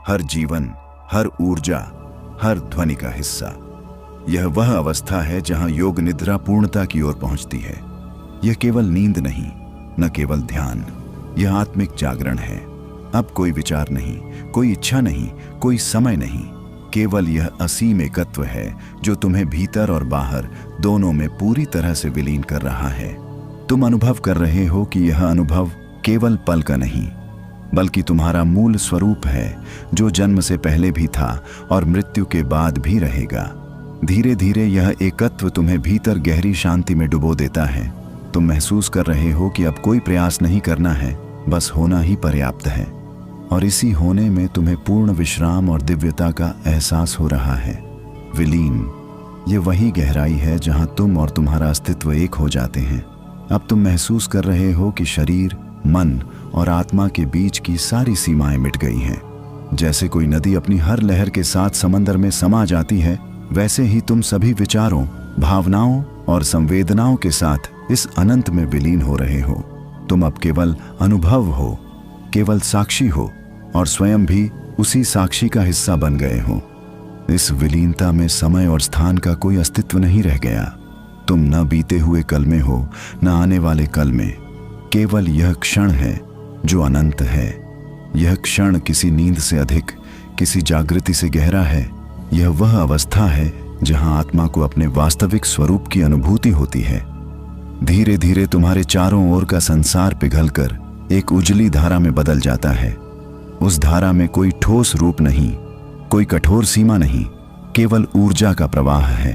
हर जीवन, हर ऊर्जा, हर ध्वनि का हिस्सा। यह वह अवस्था है जहां योग निद्रा पूर्णता की ओर पहुंचती है। यह केवल नींद नहीं, न केवल ध्यान, यह आत्मिक जागरण है। अब कोई विचार नहीं, कोई इच्छा नहीं, कोई समय नहीं, केवल यह असीम एकत्व है जो तुम्हें भीतर और बाहर दोनों में पूरी तरह से विलीन कर रहा है। तुम अनुभव कर रहे हो कि यह अनुभव केवल पल का नहीं, बल्कि तुम्हारा मूल स्वरूप है, जो जन्म से पहले भी था और मृत्यु के बाद भी रहेगा। धीरे धीरे यह एकत्व तुम्हें भीतर गहरी शांति में डुबो देता है। तुम महसूस कर रहे हो कि अब कोई प्रयास नहीं करना है, बस होना ही पर्याप्त है। और इसी होने में तुम्हें पूर्ण विश्राम और दिव्यता का एहसास हो रहा है। विलीन, ये वही गहराई है जहां तुम और तुम्हारा अस्तित्व एक हो जाते हैं। अब तुम महसूस कर रहे हो कि शरीर, मन और आत्मा के बीच की सारी सीमाएं मिट गई हैं। जैसे कोई नदी अपनी हर लहर के साथ समंदर में समा जाती है, वैसे ही तुम सभी विचारों, भावनाओं और संवेदनाओं के साथ इस अनंत में विलीन हो रहे हो। तुम अब केवल अनुभव हो, केवल साक्षी हो, और स्वयं भी उसी साक्षी का हिस्सा बन गए हो। इस विलीनता में समय और स्थान का कोई अस्तित्व नहीं रह गया। तुम न बीते हुए कल में हो, न आने वाले कल में। केवल यह क्षण है जो अनंत है। यह क्षण किसी नींद से अधिक, किसी जागृति से गहरा है। यह वह अवस्था है जहां आत्मा को अपने वास्तविक स्वरूप की अनुभूति होती है। धीरे धीरे तुम्हारे चारों ओर का संसार पिघलकर एक उजली धारा में बदल जाता है। उस धारा में कोई ठोस रूप नहीं, कोई कठोर सीमा नहीं, केवल ऊर्जा का प्रवाह है।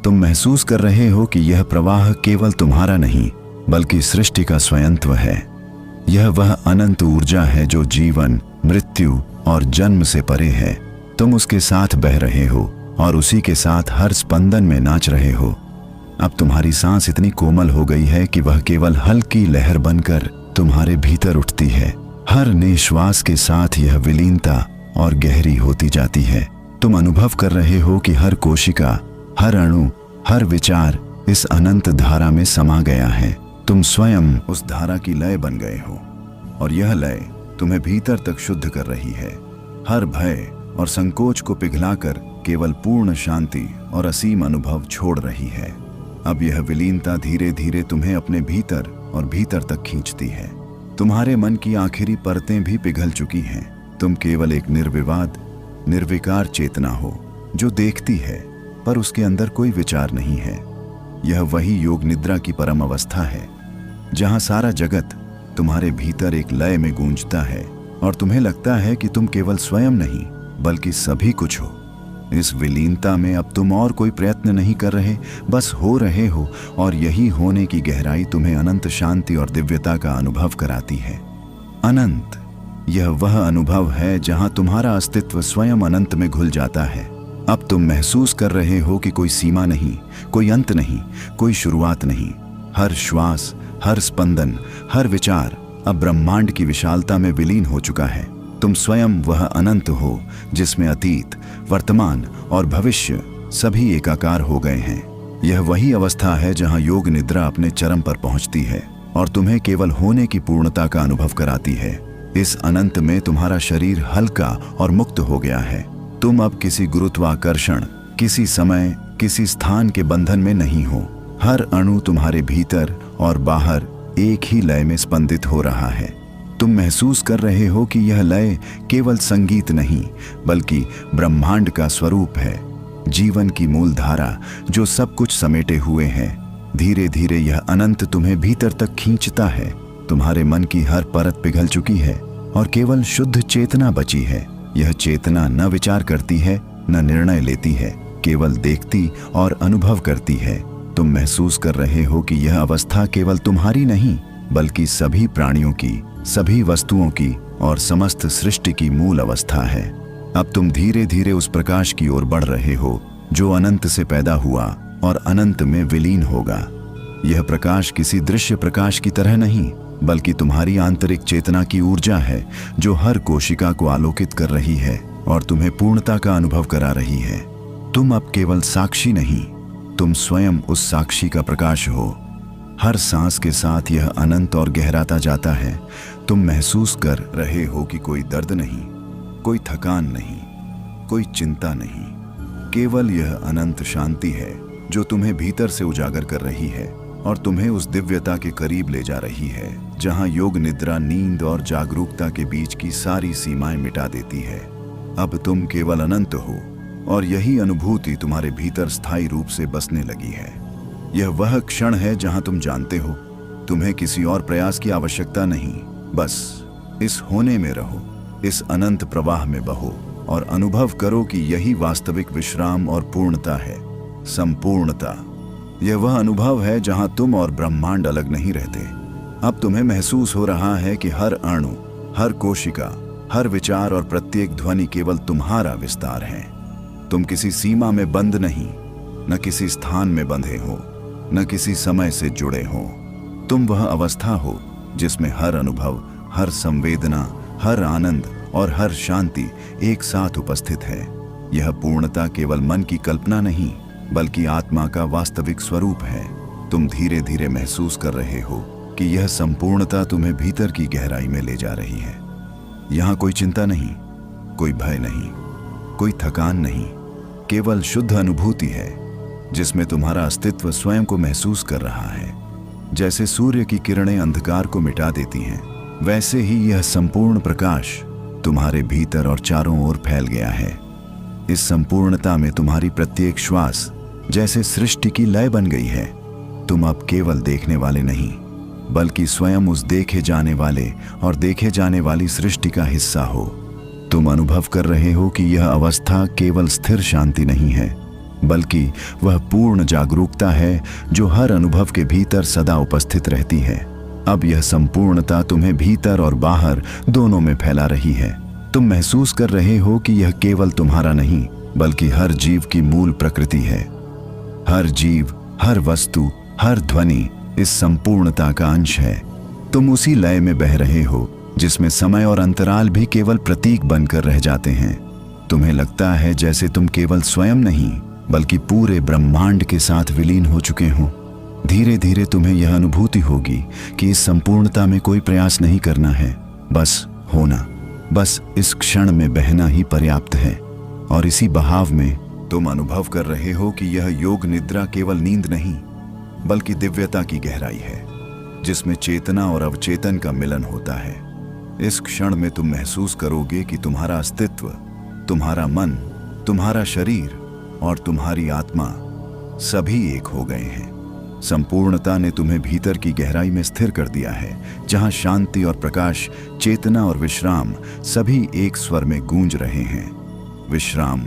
तुम महसूस कर रहे हो कि यह प्रवाह केवल तुम्हारा नहीं, बल्कि सृष्टि का स्वयंत्व है। यह वह अनंत ऊर्जा है जो जीवन, मृत्यु और जन्म से परे है। तुम उसके साथ बह रहे हो और उसी के साथ हर स्पंदन में नाच रहे हो। अब तुम्हारी सांस इतनी कोमल हो गई है कि वह केवल हल्की लहर बनकर तुम्हारे भीतर उठती है। हर निश्वास के साथ यह विलीनता और गहरी होती जाती है। तुम अनुभव कर रहे हो कि हर कोशिका, हर अणु, हर विचार इस अनंत धारा में समा गया है। तुम स्वयं उस धारा की लय बन गए हो और यह लय तुम्हें भीतर तक शुद्ध कर रही है। हर भय और संकोच को पिघलाकर केवल पूर्ण शांति और असीम अनुभव छोड़ रही है। अब यह विलीनता धीरे धीरे तुम्हें अपने भीतर और भीतर तक खींचती है। तुम्हारे मन की आखिरी परतें भी पिघल चुकी हैं। तुम केवल एक निर्विवाद, निर्विकार चेतना हो जो देखती है पर उसके अंदर कोई विचार नहीं है। यह वही योग निद्रा की परम अवस्था है जहां सारा जगत तुम्हारे भीतर एक लय में गूंजता है और तुम्हें लगता है कि तुम केवल स्वयं नहीं बल्कि सभी कुछ हो। इस विलीनता में अब तुम और कोई प्रयत्न नहीं कर रहे, बस हो रहे हो, और यही होने की गहराई तुम्हें अनंत शांति और दिव्यता का अनुभव कराती है। अनंत, यह वह अनुभव है जहां तुम्हारा अस्तित्व स्वयं अनंत में घुल जाता है। अब तुम महसूस कर रहे हो कि कोई सीमा नहीं, कोई अंत नहीं, कोई शुरुआत नहीं। हर श्वास, हर स्पंदन, हर विचार अब ब्रह्मांड की विशालता में विलीन हो चुका है। तुम स्वयं वह अनंत हो जिसमें अतीत, वर्तमान और भविष्य सभी एकाकार हो गए हैं। यह वही अवस्था है जहां योग निद्रा अपने चरम पर पहुंचती है और तुम्हें केवल होने की पूर्णता का अनुभव कराती है। इस अनंत में तुम्हारा शरीर हल्का और मुक्त हो गया है। तुम अब किसी गुरुत्वाकर्षण, किसी समय, किसी स्थान के बंधन में नहीं हो। हर अणु तुम्हारे भीतर और बाहर एक ही लय में स्पंदित हो रहा है। तुम महसूस कर रहे हो कि यह लय केवल संगीत नहीं बल्कि ब्रह्मांड का स्वरूप है, जीवन की मूल धारा जो सब कुछ समेटे हुए है। धीरे धीरे यह अनंत तुम्हें भीतर तक खींचता है। तुम्हारे मन की हर परत पिघल चुकी है और केवल शुद्ध चेतना बची है। यह चेतना न विचार करती है, न निर्णय लेती है, केवल देखती और अनुभव करती है। तुम महसूस कर रहे हो कि यह अवस्था केवल तुम्हारी नहीं बल्कि सभी प्राणियों की, सभी वस्तुओं की और समस्त सृष्टि की मूल अवस्था है। अब तुम धीरे धीरे उस प्रकाश की ओर बढ़ रहे हो जो अनंत से पैदा हुआ और अनंत में विलीन होगा। यह प्रकाश किसी दृश्य प्रकाश की तरह नहीं बल्कि तुम्हारी आंतरिक चेतना की ऊर्जा है जो हर कोशिका को आलोकित कर रही है और तुम्हें पूर्णता का अनुभव करा रही है। तुम अब केवल साक्षी नहीं, तुम स्वयं उस साक्षी का प्रकाश हो। हर सांस के साथ यह अनंत और गहराता जाता है। तुम महसूस कर रहे हो कि कोई दर्द नहीं, कोई थकान नहीं, कोई चिंता नहीं, केवल यह अनंत शांति है जो तुम्हें भीतर से उजागर कर रही है और तुम्हें उस दिव्यता के करीब ले जा रही है जहां योग निद्रा नींद और जागरूकता के बीच की सारी सीमाएं मिटा देती है। अब तुम केवल अनंत हो और यही अनुभूति तुम्हारे भीतर स्थायी रूप से बसने लगी है। यह वह क्षण है जहां तुम जानते हो तुम्हें किसी और प्रयास की आवश्यकता नहीं, बस इस होने में रहो, इस अनंत प्रवाह में बहो और अनुभव करो कि यही वास्तविक विश्राम और पूर्णता है, संपूर्णता। यह वह अनुभव है जहां तुम और ब्रह्मांड अलग नहीं रहते। अब तुम्हें महसूस हो रहा है कि हर अणु, हर कोशिका, हर विचार और प्रत्येक ध्वनि केवल तुम्हारा विस्तार है। तुम किसी सीमा में बंद नहीं, न किसी स्थान में बंधे हो, न किसी समय से जुड़े हो। तुम वह अवस्था हो जिसमें हर अनुभव, हर संवेदना, हर आनंद और हर शांति एक साथ उपस्थित है। यह पूर्णता केवल मन की कल्पना नहीं बल्कि आत्मा का वास्तविक स्वरूप है। तुम धीरे धीरे महसूस कर रहे हो कि यह संपूर्णता तुम्हें भीतर की गहराई में ले जा रही है। यहाँ कोई चिंता नहीं, कोई भय नहीं, कोई थकान नहीं, केवल शुद्ध अनुभूति है जिसमें तुम्हारा अस्तित्व स्वयं को महसूस कर रहा है। जैसे सूर्य की किरणें अंधकार को मिटा देती हैं, वैसे ही यह संपूर्ण प्रकाश तुम्हारे भीतर और चारों ओर फैल गया है। इस संपूर्णता में तुम्हारी प्रत्येक श्वास जैसे सृष्टि की लय बन गई है। तुम अब केवल देखने वाले नहीं, बल्कि स्वयं उस देखे जाने वाले और देखे जाने वाली सृष्टि का हिस्सा हो। तुम अनुभव कर रहे हो कि यह अवस्था केवल स्थिर शांति नहीं है, बल्कि वह पूर्ण जागरूकता है जो हर अनुभव के भीतर सदा उपस्थित रहती है। अब यह संपूर्णता तुम्हें भीतर और बाहर दोनों में फैला रही है। तुम महसूस कर रहे हो कि यह केवल तुम्हारा नहीं, बल्कि हर जीव की मूल प्रकृति है। हर जीव, हर वस्तु, हर ध्वनि इस संपूर्णता का अंश है। तुम उसी लय में बह रहे हो जिसमें समय और अंतराल भी केवल प्रतीक बनकर रह जाते हैं। तुम्हें लगता है जैसे तुम केवल स्वयं नहीं, बल्कि पूरे ब्रह्मांड के साथ विलीन हो चुके हो। धीरे धीरे तुम्हें यह अनुभूति होगी कि इस संपूर्णता में कोई प्रयास नहीं करना है, बस होना, बस इस क्षण में बहना ही पर्याप्त है। और इसी बहाव में तुम अनुभव कर रहे हो कि यह योग निद्रा केवल नींद नहीं, बल्कि दिव्यता की गहराई है, जिसमें चेतना और अवचेतन का मिलन होता है। इस क्षण में तुम महसूस करोगे कि तुम्हारा अस्तित्व, तुम्हारा मन, तुम्हारा शरीर और तुम्हारी आत्मा सभी एक हो गए हैं। संपूर्णता ने तुम्हें भीतर की गहराई में स्थिर कर दिया है, जहां शांति और प्रकाश, चेतना और विश्राम सभी एक स्वर में गूंज रहे हैं। विश्राम,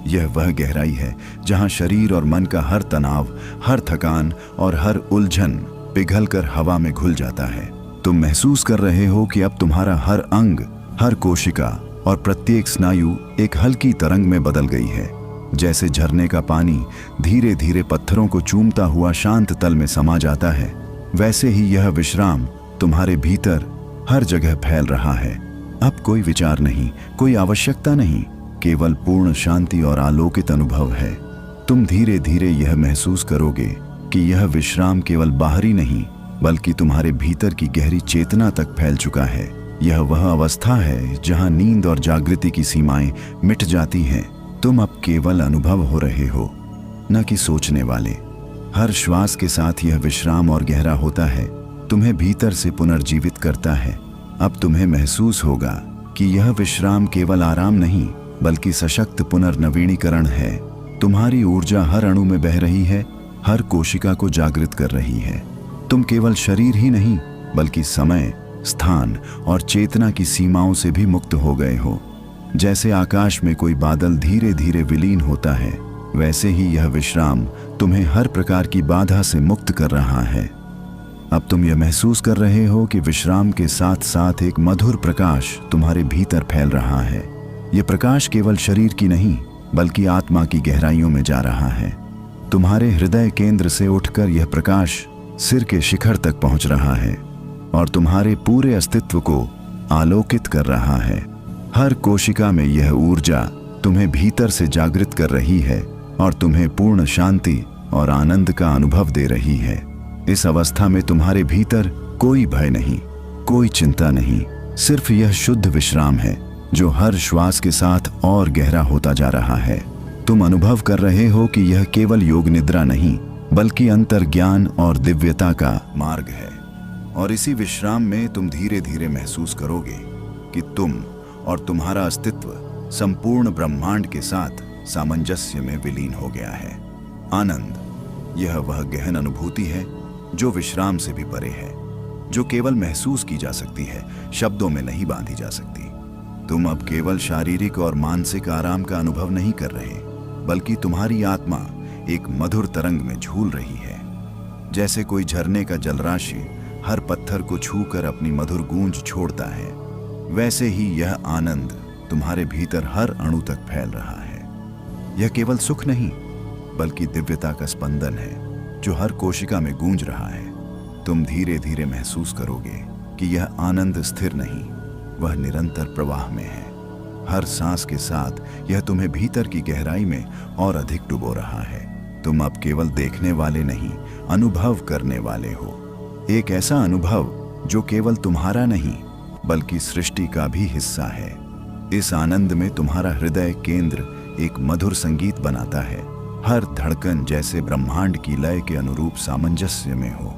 यह वह गहराई है जहां शरीर और मन का हर तनाव, हर थकान और हर उलझन पिघलकर हवा में घुल जाता है। तुम महसूस कर रहे हो कि अब तुम्हारा हर अंग, हर कोशिका और प्रत्येक स्नायु एक हल्की तरंग में बदल गई है। जैसे झरने का पानी धीरे धीरे पत्थरों को चूमता हुआ शांत तल में समा जाता है, वैसे ही यह विश्राम तुम्हारे भीतर हर जगह फैल रहा है। अब कोई विचार नहीं, कोई आवश्यकता नहीं, केवल पूर्ण शांति और आलोकित अनुभव है। तुम धीरे धीरे यह महसूस करोगे कि यह विश्राम केवल बाहरी नहीं, बल्कि तुम्हारे भीतर की गहरी चेतना तक फैल चुका है। यह वह अवस्था है जहां नींद और जागृति की सीमाएं मिट जाती हैं। तुम अब केवल अनुभव हो रहे हो, न कि सोचने वाले। हर श्वास के साथ यह विश्राम और गहरा होता है, तुम्हें भीतर से पुनर्जीवित करता है। अब तुम्हें महसूस होगा कि यह विश्राम केवल आराम नहीं, बल्कि सशक्त पुनर्नवीनीकरण है। तुम्हारी ऊर्जा हर अणु में बह रही है, हर कोशिका को जागृत कर रही है। तुम केवल शरीर ही नहीं, बल्कि समय, स्थान और चेतना की सीमाओं से भी मुक्त हो गए हो। जैसे आकाश में कोई बादल धीरे धीरे विलीन होता है, वैसे ही यह विश्राम तुम्हें हर प्रकार की बाधा से मुक्त कर रहा है। अब तुम यह महसूस कर रहे हो कि विश्राम के साथ साथ एक मधुर प्रकाश तुम्हारे भीतर फैल रहा है। यह प्रकाश केवल शरीर की नहीं, बल्कि आत्मा की गहराइयों में जा रहा है। तुम्हारे हृदय केंद्र से उठकर यह प्रकाश सिर के शिखर तक पहुंच रहा है और तुम्हारे पूरे अस्तित्व को आलोकित कर रहा है। हर कोशिका में यह ऊर्जा तुम्हें भीतर से जागृत कर रही है और तुम्हें पूर्ण शांति और आनंद का अनुभव दे रही है। इस अवस्था में तुम्हारे भीतर कोई भय नहीं, कोई चिंता नहीं, सिर्फ यह शुद्ध विश्राम है जो हर श्वास के साथ और गहरा होता जा रहा है। तुम अनुभव कर रहे हो कि यह केवल योग निद्रा नहीं, बल्कि अंतर्ज्ञान और दिव्यता का मार्ग है। और इसी विश्राम में तुम धीरे धीरे महसूस करोगे कि तुम और तुम्हारा अस्तित्व संपूर्ण ब्रह्मांड के साथ सामंजस्य में विलीन हो गया है। आनंद, यह वह गहन अनुभूति है जो विश्राम से भी परे है, जो केवल महसूस की जा सकती है, शब्दों में नहीं बांधी जा सकती। तुम अब केवल शारीरिक और मानसिक आराम का अनुभव नहीं कर रहे, बल्कि तुम्हारी आत्मा एक मधुर तरंग में झूल रही है। जैसे कोई झरने का जलराशि हर पत्थर को छूकर अपनी मधुर गूंज छोड़ता है, वैसे ही यह आनंद तुम्हारे भीतर हर अणु तक फैल रहा है। यह केवल सुख नहीं, बल्कि दिव्यता का स्पंदन है जो हर कोशिका में गूंज रहा है। तुम धीरे धीरे महसूस करोगे कि यह आनंद स्थिर नहीं, वह निरंतर प्रवाह में है। हर सांस के साथ यह तुम्हें भीतर की गहराई में और अधिक डुबो रहा है। तुम अब केवल देखने वाले नहीं, अनुभव करने वाले हो। एक ऐसा अनुभव जो केवल तुम्हारा नहीं बल्कि सृष्टि का भी हिस्सा है। इस आनंद में तुम्हारा हृदय केंद्र एक मधुर संगीत बनाता है। हर धड़कन जैसे ब्रह्मांड की लय के अनुरूप सामंजस्य में हो।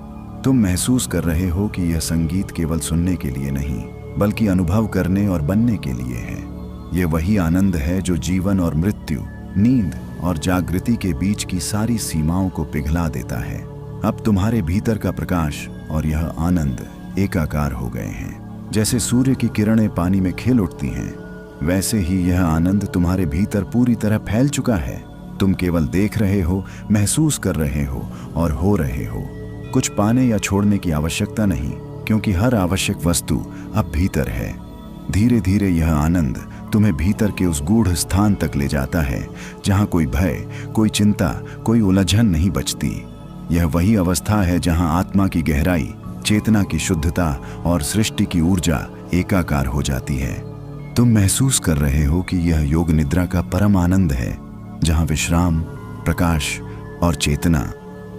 तुम महसूस कर रहे हो कि यह संगीत केवल सुनने के लिए नहीं बल्कि अनुभव करने और बनने के लिए है। यह वही आनंद है जो जीवन और मृत्यु, नींद और जागृति के बीच की सारी सीमाओं को पिघला देता है। अब तुम्हारे भीतर का प्रकाश और यह आनंद एकाकार हो गए हैं। जैसे सूर्य की किरणें पानी में खिल उठती हैं, वैसे ही यह आनंद तुम्हारे भीतर पूरी तरह फैल चुका है। तुम केवल देख रहे हो, महसूस कर रहे हो और हो रहे हो। कुछ पाने या छोड़ने की आवश्यकता नहीं, क्योंकि हर आवश्यक वस्तु अब भीतर है। धीरे धीरे यह आनंद तुम्हें भीतर के उस गूढ़ स्थान तक ले जाता है जहां कोई भय, कोई चिंता, कोई उलझन नहीं बचती। यह वही अवस्था है जहां आत्मा की गहराई, चेतना की शुद्धता और सृष्टि की ऊर्जा एकाकार हो जाती है। तुम महसूस कर रहे हो कि यह योग निद्रा का परम आनंद है, जहां विश्राम, प्रकाश और चेतना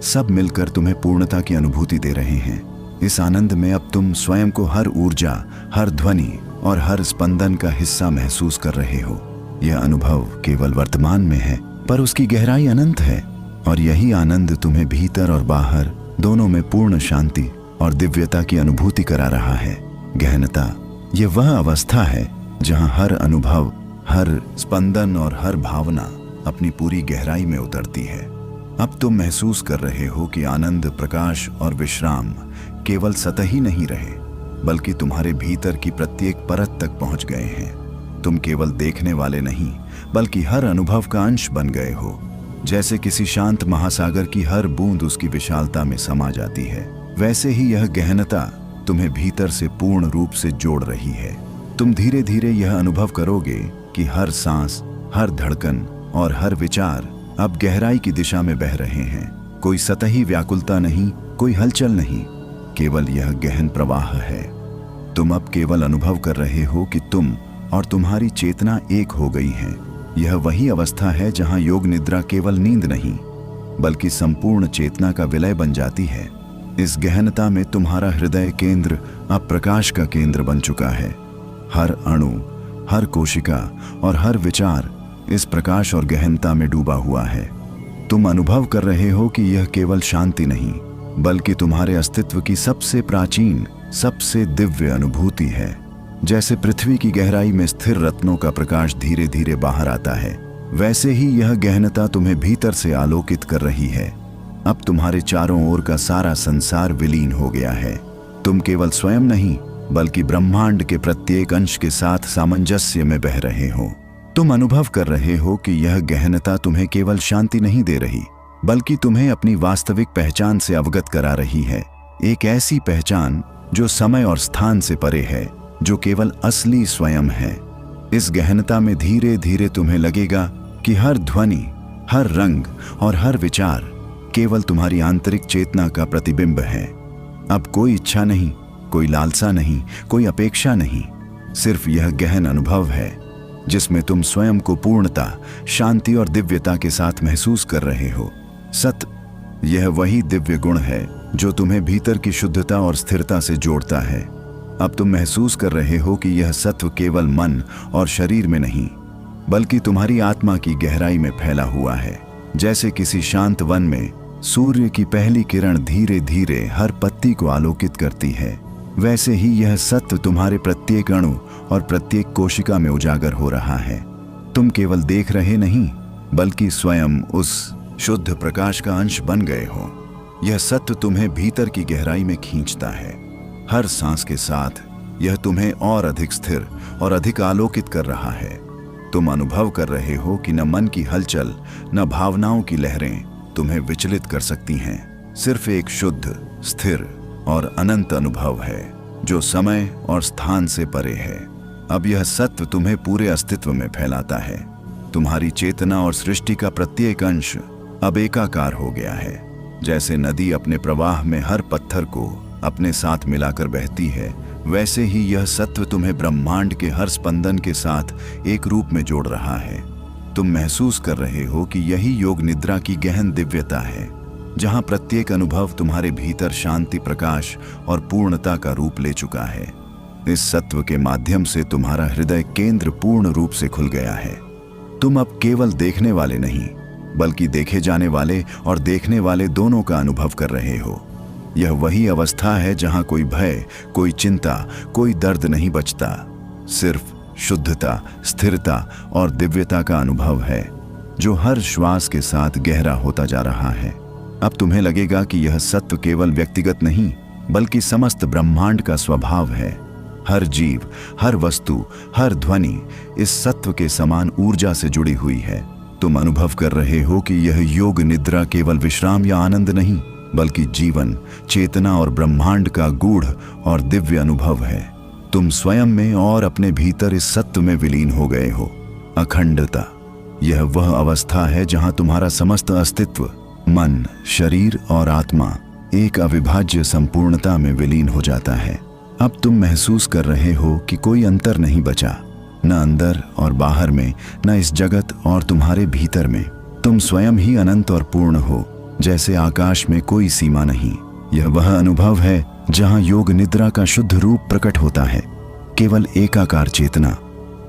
सब मिलकर तुम्हें पूर्णता की अनुभूति दे रहे हैं। इस आनंद में अब तुम स्वयं को हर ऊर्जा, हर ध्वनि और हर स्पंदन का हिस्सा महसूस कर रहे हो। यह अनुभव केवल वर्तमान में है, पर उसकी गहराई अनंत है, और यही आनंद तुम्हें भीतर और बाहर दोनों में पूर्ण शांति और दिव्यता की अनुभूति करा रहा है। गहनता यह वह अवस्था है जहां हर अनुभव, हर स्पंदन और हर भावना अपनी पूरी गहराई में उतरती है। अब तुम महसूस कर रहे हो कि आनंद, प्रकाश और विश्राम केवल सतही नहीं रहे, बल्कि तुम्हारे भीतर की प्रत्येक परत तक पहुंच गए हैं। तुम केवल देखने वाले नहीं, बल्कि हर अनुभव का अंश बन गए हो। जैसे किसी शांत महासागर की हर बूंद उसकी विशालता में समा जाती है, वैसे ही यह गहनता तुम्हें भीतर से पूर्ण रूप से जोड़ रही है। तुम धीरे धीरे यह अनुभव करोगे कि हर सांस, हर धड़कन और हर विचार अब गहराई की दिशा में बह रहे हैं। कोई सतही व्याकुलता नहीं, कोई हलचल नहीं, केवल यह गहन प्रवाह है। तुम अब केवल अनुभव कर रहे हो कि तुम और तुम्हारी चेतना एक हो गई है। यह वही अवस्था है जहां योग निद्रा केवल नींद नहीं बल्कि संपूर्ण चेतना का विलय बन जाती है। इस गहनता में तुम्हारा हृदय केंद्र अब प्रकाश का केंद्र बन चुका है। हर अणु, हर कोशिका और हर विचार इस प्रकाश और गहनता में डूबा हुआ है। तुम अनुभव कर रहे हो कि यह केवल शांति नहीं बल्कि तुम्हारे अस्तित्व की सबसे प्राचीन, सबसे दिव्य अनुभूति है। जैसे पृथ्वी की गहराई में स्थिर रत्नों का प्रकाश धीरे धीरे बाहर आता है, वैसे ही यह गहनता तुम्हें भीतर से आलोकित कर रही है। अब तुम्हारे चारों ओर का सारा संसार विलीन हो गया है। तुम केवल स्वयं नहीं बल्कि ब्रह्मांड के प्रत्येक अंश के साथ सामंजस्य में बह रहे हो। तुम अनुभव कर रहे हो कि यह गहनता तुम्हें केवल शांति नहीं दे रही बल्कि तुम्हें अपनी वास्तविक पहचान से अवगत करा रही है। एक ऐसी पहचान जो समय और स्थान से परे है, जो केवल असली स्वयं है। इस गहनता में धीरे धीरे तुम्हें लगेगा कि हर ध्वनि, हर रंग और हर विचार केवल तुम्हारी आंतरिक चेतना का प्रतिबिंब है। अब कोई इच्छा नहीं, कोई लालसा नहीं, कोई अपेक्षा नहीं, सिर्फ यह गहन अनुभव है जिसमें तुम स्वयं को पूर्णता, शांति और दिव्यता के साथ महसूस कर रहे हो। सत्य यह वही दिव्य गुण है जो तुम्हें भीतर की शुद्धता और स्थिरता से जोड़ता है। अब तुम महसूस कर रहे हो कि यह सत्व केवल मन और शरीर में नहीं बल्कि तुम्हारी आत्मा की गहराई में फैला हुआ है। जैसे किसी शांत वन में सूर्य की पहली किरण धीरे धीरे हर पत्ती को आलोकित करती है, वैसे ही यह सत्व तुम्हारे प्रत्येक अणु और प्रत्येक कोशिका में उजागर हो रहा है। तुम केवल देख रहे नहीं बल्कि स्वयं उस शुद्ध प्रकाश का अंश बन गए हो। यह सत्व तुम्हें भीतर की गहराई में खींचता है। हर सांस के साथ यह तुम्हें और अधिक स्थिर और अधिक आलोकित कर रहा है। तुम अनुभव कर रहे हो कि न मन की हलचल, न भावनाओं की लहरें तुम्हें विचलित कर सकती हैं। सिर्फ एक शुद्ध, स्थिर और अनंत अनुभव है जो समय और स्थान से परे है। अब यह सत्व तुम्हें पूरे अस्तित्व में फैलाता है। तुम्हारी चेतना और सृष्टि का प्रत्येक अंश अब एकाकार हो गया है। जैसे नदी अपने प्रवाह में हर पत्थर को अपने साथ मिलाकर बहती है, वैसे ही यह सत्व तुम्हें ब्रह्मांड के हर स्पंदन के साथ एक रूप में जोड़ रहा है। तुम महसूस कर रहे हो कि यही योग निद्रा की गहन दिव्यता है। जहां प्रत्येक अनुभव तुम्हारे भीतर शांति, प्रकाश और पूर्णता का रूप ले चुका है। इस सत्व के माध्यम से तुम्हारा हृदय केंद्र पूर्ण रूप से खुल गया है। तुम अब केवल देखने वाले नहीं, बल्कि देखे जाने वाले और देखने वाले दोनों का अनुभव कर रहे हो। यह वही अवस्था है जहां कोई भय, कोई चिंता, कोई दर्द नहीं बचता। सिर्फ शुद्धता, स्थिरता और दिव्यता का अनुभव है, जो हर श्वास के साथ गहरा होता जा रहा है। अब तुम्हें लगेगा कि यह सत्व केवल व्यक्तिगत नहीं, बल्कि समस्त ब्रह्मांड का स्वभाव है। हर जीव, हर वस्तु, हर ध्वनि इस सत्व के समान ऊर्जा से जुड़ी हुई है। तुम अनुभव कर रहे हो कि यह योग निद्रा केवल विश्राम या आनंद नहीं, बल्कि जीवन, चेतना और ब्रह्मांड का गूढ़ और दिव्य अनुभव है। तुम स्वयं में और अपने भीतर इस सत्व में विलीन हो गए हो। अखंडता, यह वह अवस्था है जहां तुम्हारा समस्त अस्तित्व, मन, शरीर और आत्मा एक अविभाज्य संपूर्णता में विलीन हो जाता है। अब तुम महसूस कर रहे हो कि कोई अंतर नहीं बचा, न अंदर और बाहर में, न इस जगत और तुम्हारे भीतर में। तुम स्वयं ही अनंत और पूर्ण हो, जैसे आकाश में कोई सीमा नहीं। यह वह अनुभव है जहां योग निद्रा का शुद्ध रूप प्रकट होता है, केवल एकाकार चेतना।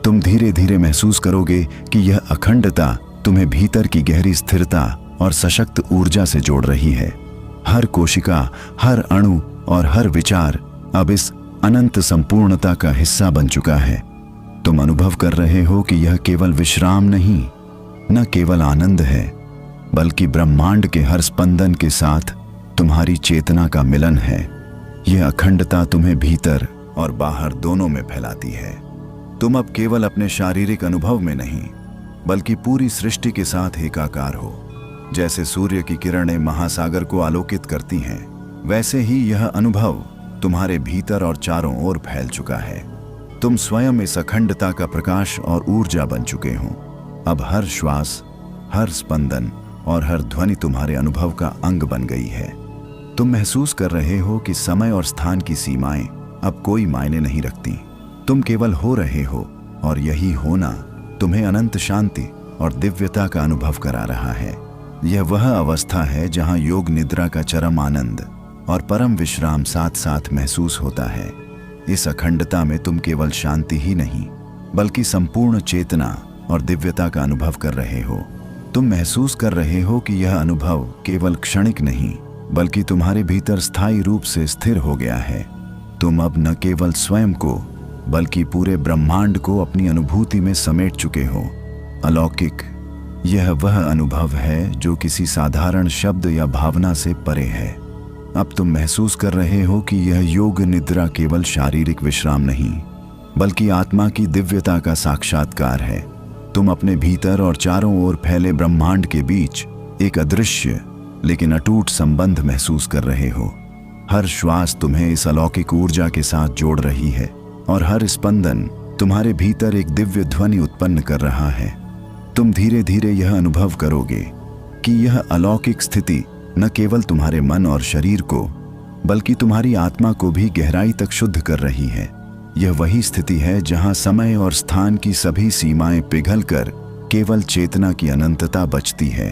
तुम धीरे धीरे महसूस करोगे कि यह अखंडता तुम्हें भीतर की गहरी स्थिरता और सशक्त ऊर्जा से जोड़ रही है। हर कोशिका, हर अणु और हर विचार अब इस अनंत संपूर्णता का हिस्सा बन चुका है। तुम अनुभव कर रहे हो कि यह केवल विश्राम नहीं, न केवल आनंद है, बल्कि ब्रह्मांड के हर स्पंदन के साथ तुम्हारी चेतना का मिलन है। यह अखंडता तुम्हें भीतर और बाहर दोनों में फैलाती है। तुम अब केवल अपने शारीरिक अनुभव में नहीं, बल्कि पूरी सृष्टि के साथ एकाकार हो। जैसे सूर्य की किरणें महासागर को आलोकित करती हैं, वैसे ही यह अनुभव तुम्हारे भीतर और चारों ओर फैल चुका है। तुम स्वयं इस अखंडता का प्रकाश और ऊर्जा बन चुके हो। अब हर श्वास, हर स्पंदन और हर ध्वनि तुम्हारे अनुभव का अंग बन गई है। तुम महसूस कर रहे हो कि समय और स्थान की सीमाएं अब कोई मायने नहीं रखती। तुम केवल हो रहे हो, और यही होना तुम्हें अनंत शांति और दिव्यता का अनुभव करा रहा है। यह वह अवस्था है जहां योग निद्रा का चरम आनंद और परम विश्राम साथ साथ महसूस होता है। इस अखंडता में तुम केवल शांति ही नहीं, बल्कि संपूर्ण चेतना और दिव्यता का अनुभव कर रहे हो। तुम महसूस कर रहे हो कि यह अनुभव केवल क्षणिक नहीं, बल्कि तुम्हारे भीतर स्थायी रूप से स्थिर हो गया है। तुम अब न केवल स्वयं को, बल्कि पूरे ब्रह्मांड को अपनी अनुभूति में समेट चुके हो। अलौकिक, यह वह अनुभव है जो किसी साधारण शब्द या भावना से परे है। अब तुम महसूस कर रहे हो कि यह योग निद्रा केवल शारीरिक विश्राम नहीं, बल्कि आत्मा की दिव्यता का साक्षात्कार है। तुम अपने भीतर और चारों ओर फैले ब्रह्मांड के बीच एक अदृश्य लेकिन अटूट संबंध महसूस कर रहे हो। हर श्वास तुम्हें इस अलौकिक ऊर्जा के साथ जोड़ रही है, और हर स्पंदन तुम्हारे भीतर एक दिव्य ध्वनि उत्पन्न कर रहा है। तुम धीरे धीरे यह अनुभव करोगे कि यह अलौकिक स्थिति न केवल तुम्हारे मन और शरीर को, बल्कि तुम्हारी आत्मा को भी गहराई तक शुद्ध कर रही है। यह वही स्थिति है जहां समय और स्थान की सभी सीमाएं पिघलकर केवल चेतना की अनंतता बचती है।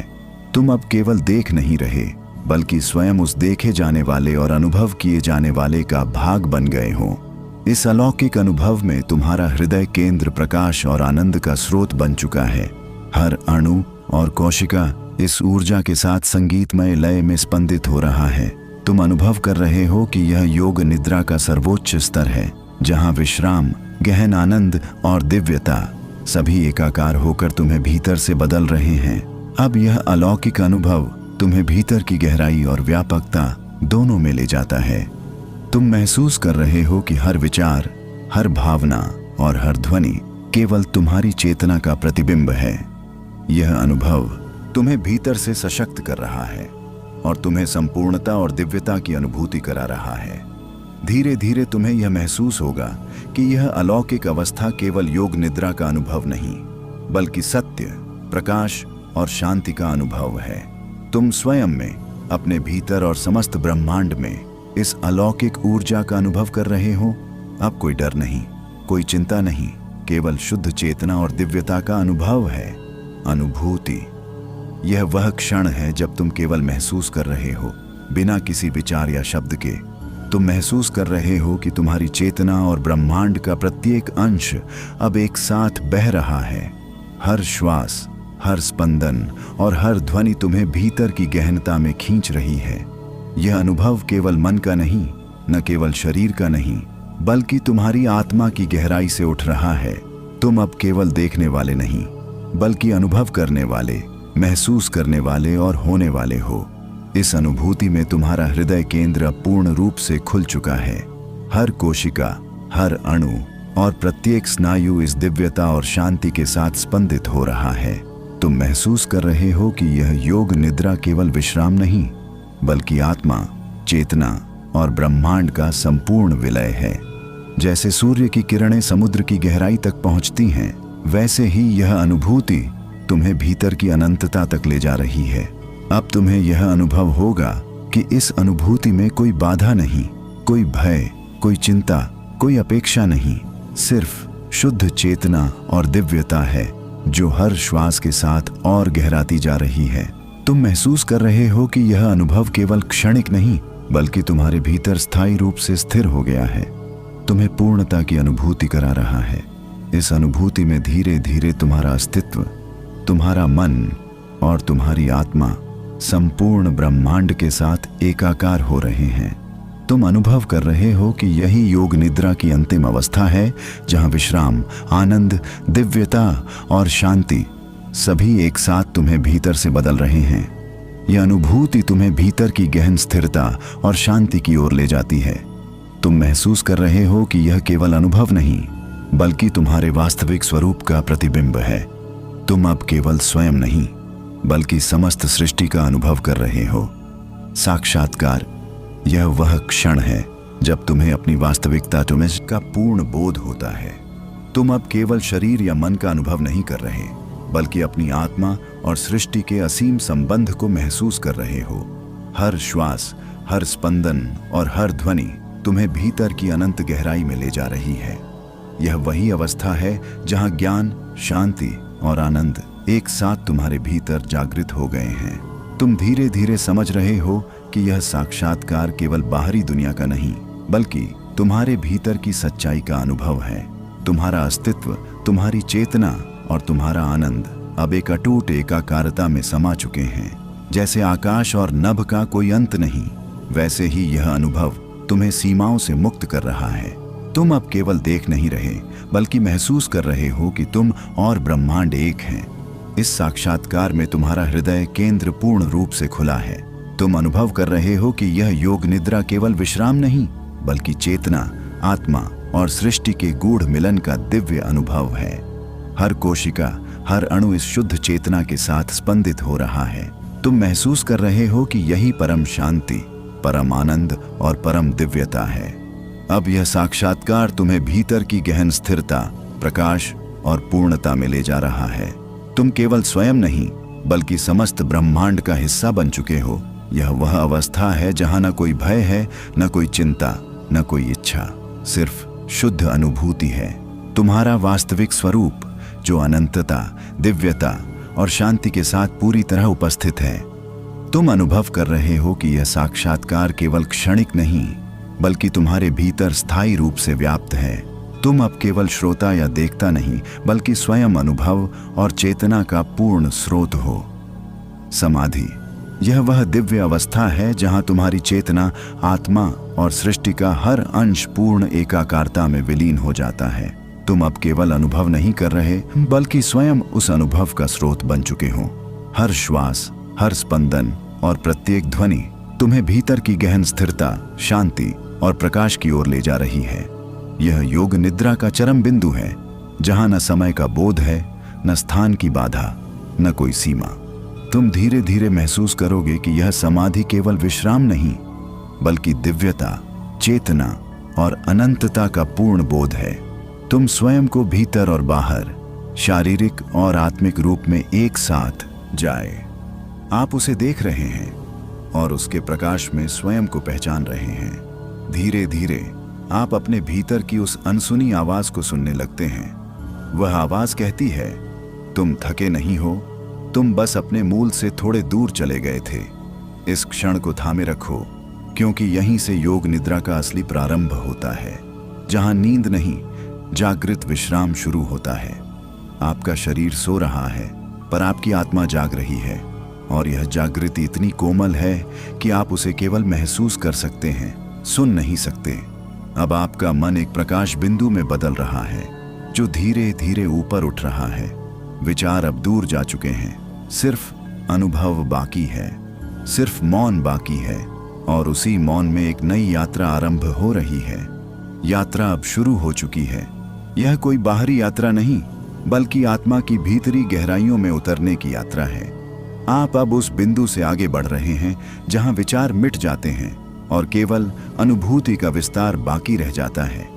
तुम अब केवल देख नहीं रहे, बल्कि स्वयं उस देखे जाने वाले और अनुभव किए जाने वाले का भाग बन गए हो। इस अलौकिक अनुभव में तुम्हारा हृदय केंद्र प्रकाश और आनंद का स्रोत बन चुका है। हर अणु और कोशिका इस ऊर्जा के साथ संगीतमय लय में स्पंदित हो रहा है। तुम अनुभव कर रहे हो कि यह योग निद्रा का सर्वोच्च स्तर है, जहां विश्राम, गहन आनंद और दिव्यता सभी एकाकार होकर तुम्हें भीतर से बदल रहे हैं। अब यह अलौकिक अनुभव तुम्हें भीतर की गहराई और व्यापकता दोनों में ले जाता है। तुम महसूस कर रहे हो कि हर विचार, हर भावना और हर ध्वनि केवल तुम्हारी चेतना का प्रतिबिंब है। यह अनुभव तुम्हें भीतर से सशक्त कर रहा है और तुम्हें संपूर्णता और दिव्यता की अनुभूति करा रहा है। धीरे धीरे तुम्हें यह महसूस होगा कि यह अलौकिक अवस्था केवल योग निद्रा का अनुभव नहीं, बल्कि सत्य, प्रकाश और शांति का अनुभव है। तुम स्वयं में, अपने भीतर और समस्त ब्रह्मांड में इस अलौकिक ऊर्जा का अनुभव कर रहे हो। अब कोई डर नहीं, कोई चिंता नहीं, केवल शुद्ध चेतना और दिव्यता का अनुभव है। अनुभूति, यह वह क्षण है जब तुम केवल महसूस कर रहे हो, बिना किसी विचार या शब्द के। तुम महसूस कर रहे हो कि तुम्हारी चेतना और ब्रह्मांड का प्रत्येक अंश अब एक साथ बह रहा है। हर श्वास, हर स्पंदन और हर ध्वनि तुम्हें भीतर की गहनता में खींच रही है। यह अनुभव केवल मन का नहीं, न केवल शरीर का नहीं, बल्कि तुम्हारी आत्मा की गहराई से उठ रहा है। तुम अब केवल देखने वाले नहीं, बल्कि अनुभव करने वाले, महसूस करने वाले और होने वाले हो। इस अनुभूति में तुम्हारा हृदय केंद्र पूर्ण रूप से खुल चुका है। हर कोशिका, हर अणु और प्रत्येक स्नायु इस दिव्यता और शांति के साथ स्पंदित हो रहा है। तुम महसूस कर रहे हो कि यह योग निद्रा केवल विश्राम नहीं, बल्कि आत्मा, चेतना और ब्रह्मांड का संपूर्ण विलय है। जैसे सूर्य की किरणें समुद्र की गहराई तक पहुंचती हैं, वैसे ही यह अनुभूति तुम्हें भीतर की अनंतता तक ले जा रही है। अब तुम्हें यह अनुभव होगा कि इस अनुभूति में कोई बाधा नहीं, कोई भय, कोई चिंता, कोई अपेक्षा नहीं, सिर्फ शुद्ध चेतना और दिव्यता है जो हर श्वास के साथ और गहराती जा रही है। तुम महसूस कर रहे हो कि यह अनुभव केवल क्षणिक नहीं, बल्कि तुम्हारे भीतर स्थायी रूप से स्थिर हो गया है, तुम्हें पूर्णता की अनुभूति करा रहा है। इस अनुभूति में धीरे धीरे तुम्हारा अस्तित्व, तुम्हारा मन और तुम्हारी आत्मा संपूर्ण ब्रह्मांड के साथ एकाकार हो रहे हैं। तुम अनुभव कर रहे हो कि यही योग निद्रा की अंतिम अवस्था है, जहां विश्राम, आनंद, दिव्यता और शांति सभी एक साथ तुम्हें भीतर से बदल रहे हैं। यह अनुभूति तुम्हें भीतर की गहन स्थिरता और शांति की ओर ले जाती है। तुम महसूस कर रहे हो कि यह केवल अनुभव नहीं, बल्कि तुम्हारे वास्तविक स्वरूप का प्रतिबिंब है। तुम अब केवल स्वयं नहीं, बल्कि समस्त सृष्टि का अनुभव कर रहे हो। साक्षात्कार, यह वह क्षण है जब तुम्हें अपनी वास्तविकता का पूर्ण बोध होता है। तुम अब केवल शरीर या मन का अनुभव नहीं कर रहे, बल्कि अपनी आत्मा और सृष्टि के असीम संबंध को महसूस कर रहे हो। हर श्वास, हर स्पंदन और हर ध्वनि तुम्हें भीतर की अनंत गहराई में ले जा रही है। यह वही अवस्था है जहां ज्ञान, शांति और आनंद एक साथ तुम्हारे भीतर जागृत हो गए हैं। तुम धीरे धीरे समझ रहे हो कि यह साक्षात्कार केवल बाहरी दुनिया का नहीं, बल्कि तुम्हारे भीतर की सच्चाई का अनुभव है। तुम्हारा अस्तित्व, तुम्हारी चेतना और तुम्हारा आनंद अब एक अटूट एकाकारता में समा चुके हैं। जैसे आकाश और नभ का कोई अंत नहीं, वैसे ही यह अनुभव तुम्हें सीमाओं से मुक्त कर रहा है। तुम अब केवल देख नहीं रहे, बल्कि महसूस कर रहे हो कि तुम और ब्रह्मांड एक हैं। इस साक्षात्कार में तुम्हारा हृदय केंद्र पूर्ण रूप से खुला है। तुम अनुभव कर रहे हो कि यह योग निद्रा केवल विश्राम नहीं, बल्कि चेतना, आत्मा और सृष्टि के गूढ़ मिलन का दिव्य अनुभव है। हर कोशिका, हर अणु इस शुद्ध चेतना के साथ स्पंदित हो रहा है। तुम महसूस कर रहे हो कि यही परम शांति, परम आनंद और परम दिव्यता है। अब यह साक्षात्कार तुम्हें भीतर की गहन स्थिरता, प्रकाश और पूर्णता में ले जा रहा है। तुम केवल स्वयं नहीं, बल्कि समस्त ब्रह्मांड का हिस्सा बन चुके हो। यह वह अवस्था है जहां न कोई भय है, न कोई चिंता, न कोई इच्छा, सिर्फ शुद्ध अनुभूति है। तुम्हारा वास्तविक स्वरूप जो अनंतता, दिव्यता और शांति के साथ पूरी तरह उपस्थित है। तुम अनुभव कर रहे हो कि यह साक्षात्कार केवल क्षणिक नहीं, बल्कि तुम्हारे भीतर स्थायी रूप से व्याप्त है। तुम अब केवल श्रोता या देखता नहीं, बल्कि स्वयं अनुभव और चेतना का पूर्ण स्रोत हो। समाधि, यह वह दिव्य अवस्था है जहां तुम्हारी चेतना, आत्मा और सृष्टि का हर अंश पूर्ण एकाकारता में विलीन हो जाता है। तुम अब केवल अनुभव नहीं कर रहे, बल्कि स्वयं उस अनुभव का स्रोत बन चुके हो। हर श्वास, हर स्पंदन और प्रत्येक ध्वनि तुम्हें भीतर की गहन स्थिरता, शांति और प्रकाश की ओर ले जा रही है। यह योग निद्रा का चरम बिंदु है, जहां न समय का बोध है, न स्थान की बाधा, न कोई सीमा। तुम धीरे धीरे महसूस करोगे कि यह समाधि केवल विश्राम नहीं, बल्कि दिव्यता, चेतना और अनंतता का पूर्ण बोध है। तुम स्वयं को भीतर और बाहर, शारीरिक और आत्मिक रूप में एक साथ जाए। आप उसे देख रहे हैं और उसके प्रकाश में स्वयं को पहचान रहे हैं। धीरे धीरे आप अपने भीतर की उस अनसुनी आवाज को सुनने लगते हैं। वह आवाज कहती है, तुम थके नहीं हो, तुम बस अपने मूल से थोड़े दूर चले गए थे। इस क्षण को थामे रखो, क्योंकि यहीं से योग निद्रा का असली प्रारंभ होता है, जहां नींद नहीं, जागृत विश्राम शुरू होता है। आपका शरीर सो रहा है, पर आपकी आत्मा जाग रही है, और यह जागृति इतनी कोमल है कि आप उसे केवल महसूस कर सकते हैं, सुन नहीं सकते। अब आपका मन एक प्रकाश बिंदु में बदल रहा है, जो धीरे धीरे ऊपर उठ रहा है। विचार अब दूर जा चुके हैं, सिर्फ अनुभव बाकी है, सिर्फ मौन बाकी है, और उसी मौन में एक नई यात्रा आरंभ हो रही है। यात्रा अब शुरू हो चुकी है। यह कोई बाहरी यात्रा नहीं, बल्कि आत्मा की भीतरी गहराइयों में उतरने की यात्रा है। आप अब उस बिंदु से आगे बढ़ रहे हैं जहां विचार मिट जाते हैं और केवल अनुभूति का विस्तार बाकी रह जाता है।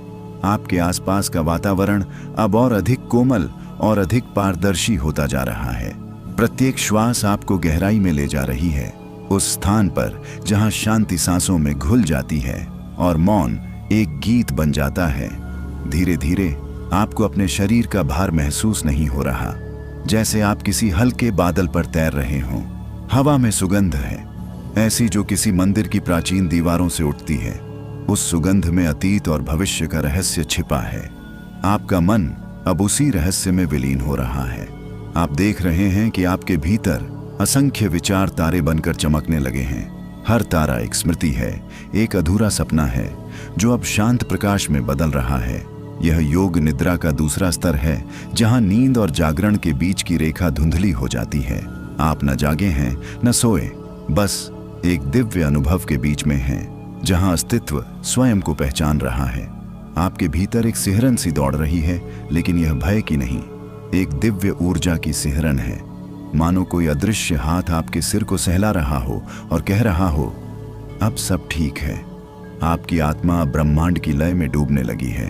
आपके आसपास का वातावरण अब और अधिक कोमल और अधिक पारदर्शी होता जा रहा है। प्रत्येक श्वास आपको गहराई में ले जा रही है, उस स्थान पर जहां शांति सांसों में घुल जाती है और मौन एक गीत बन जाता है। धीरे धीरे आपको अपने शरीर का भार महसूस नहीं हो रहा, जैसे आप किसी हल्के बादल पर तैर रहे हों। हवा में सुगंध है, ऐसी जो किसी मंदिर की प्राचीन दीवारों से उठती है। उस सुगंध में अतीत और भविष्य का रहस्य छिपा है। आपका मन अब उसी रहस्य में विलीन हो रहा है। आप देख रहे हैं कि आपके भीतर असंख्य विचार तारे बनकर चमकने लगे हैं। हर तारा एक स्मृति है, एक अधूरा सपना है, जो अब शांत प्रकाश में बदल रहा है। यह योग निद्रा का दूसरा स्तर है, जहां नींद और जागरण के बीच की रेखा धुंधली हो जाती है। आप न जागे हैं न सोए, बस एक दिव्य अनुभव के बीच में हैं, जहां अस्तित्व स्वयं को पहचान रहा है। आपके भीतर एक सिहरन सी दौड़ रही है, लेकिन यह भय की नहीं, एक दिव्य ऊर्जा की सिहरन है। मानो कोई अदृश्य हाथ आपके सिर को सहला रहा हो और कह रहा हो, अब सब ठीक है। आपकी आत्मा ब्रह्मांड की लय में डूबने लगी है।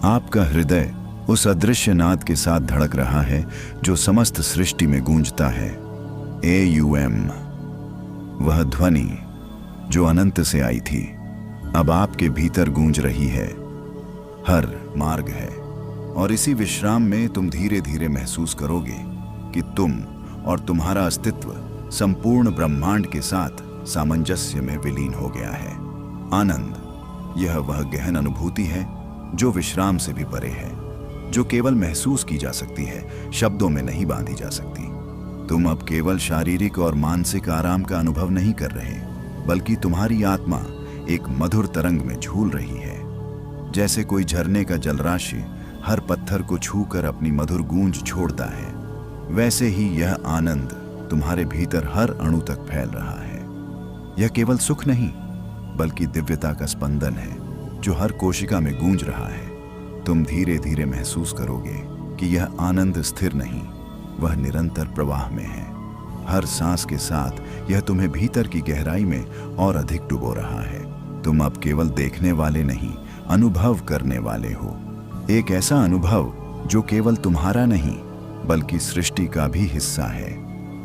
आपका हृदय उस अदृश्य नाद के साथ धड़क रहा है जो समस्त सृष्टि में गूंजता है। AUM, वह ध्वनि जो अनंत से आई थी, अब आपके भीतर गूंज रही है। हर मार्ग है, और इसी विश्राम में तुम धीरे धीरे महसूस करोगे कि तुम और तुम्हारा अस्तित्व संपूर्ण ब्रह्मांड के साथ सामंजस्य में विलीन हो गया है। आनंद, यह वह गहन अनुभूति है जो विश्राम से भी परे है, जो केवल महसूस की जा सकती है, शब्दों में नहीं बांधी जा सकती। तुम अब केवल शारीरिक और मानसिक आराम का अनुभव नहीं कर रहे, बल्कि तुम्हारी आत्मा एक मधुर तरंग में झूल रही है। जैसे कोई झरने का जलराशि हर पत्थर को छूकर अपनी मधुर गूंज छोड़ता है, वैसे ही यह आनंद तुम्हारे भीतर हर अणु तक फैल रहा है। यह केवल सुख नहीं, बल्कि दिव्यता का स्पंदन है जो हर कोशिका में गूंज रहा है। तुम धीरे धीरे महसूस करोगे कि यह आनंद स्थिर नहीं, वह निरंतर प्रवाह में है। हर सांस के साथ यह तुम्हें भीतर की गहराई में और अधिक डुबो रहा है। तुम अब केवल देखने वाले नहीं, अनुभव करने वाले हो। एक ऐसा अनुभव जो केवल तुम्हारा नहीं, बल्कि सृष्टि का भी हिस्सा है।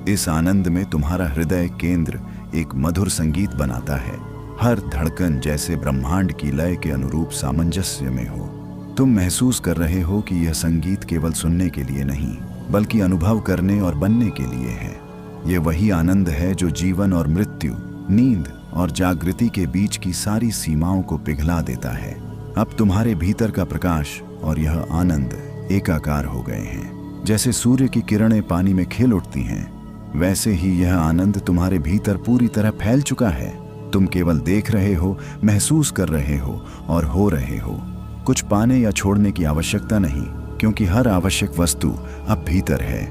इस आनंद में तुम्हारा हृदय केंद्र एक मधुर संगीत बनाता है। हर धड़कन जैसे ब्रह्मांड की लय के अनुरूप सामंजस्य में हो। तुम महसूस कर रहे हो कि यह संगीत केवल सुनने के लिए नहीं, बल्कि अनुभव करने और बनने के लिए है। यह वही आनंद है जो जीवन और मृत्यु, नींद और जागृति के बीच की सारी सीमाओं को पिघला देता है। अब तुम्हारे भीतर का प्रकाश और यह आनंद एकाकार हो गए हैं। जैसे सूर्य की किरणें पानी में खेल उठती हैं, वैसे ही यह आनंद तुम्हारे भीतर पूरी तरह फैल चुका है। तुम केवल देख रहे हो, महसूस कर रहे हो और हो रहे हो। कुछ पाने या छोड़ने की आवश्यकता नहीं, क्योंकि हर आवश्यक वस्तु अब भीतर है।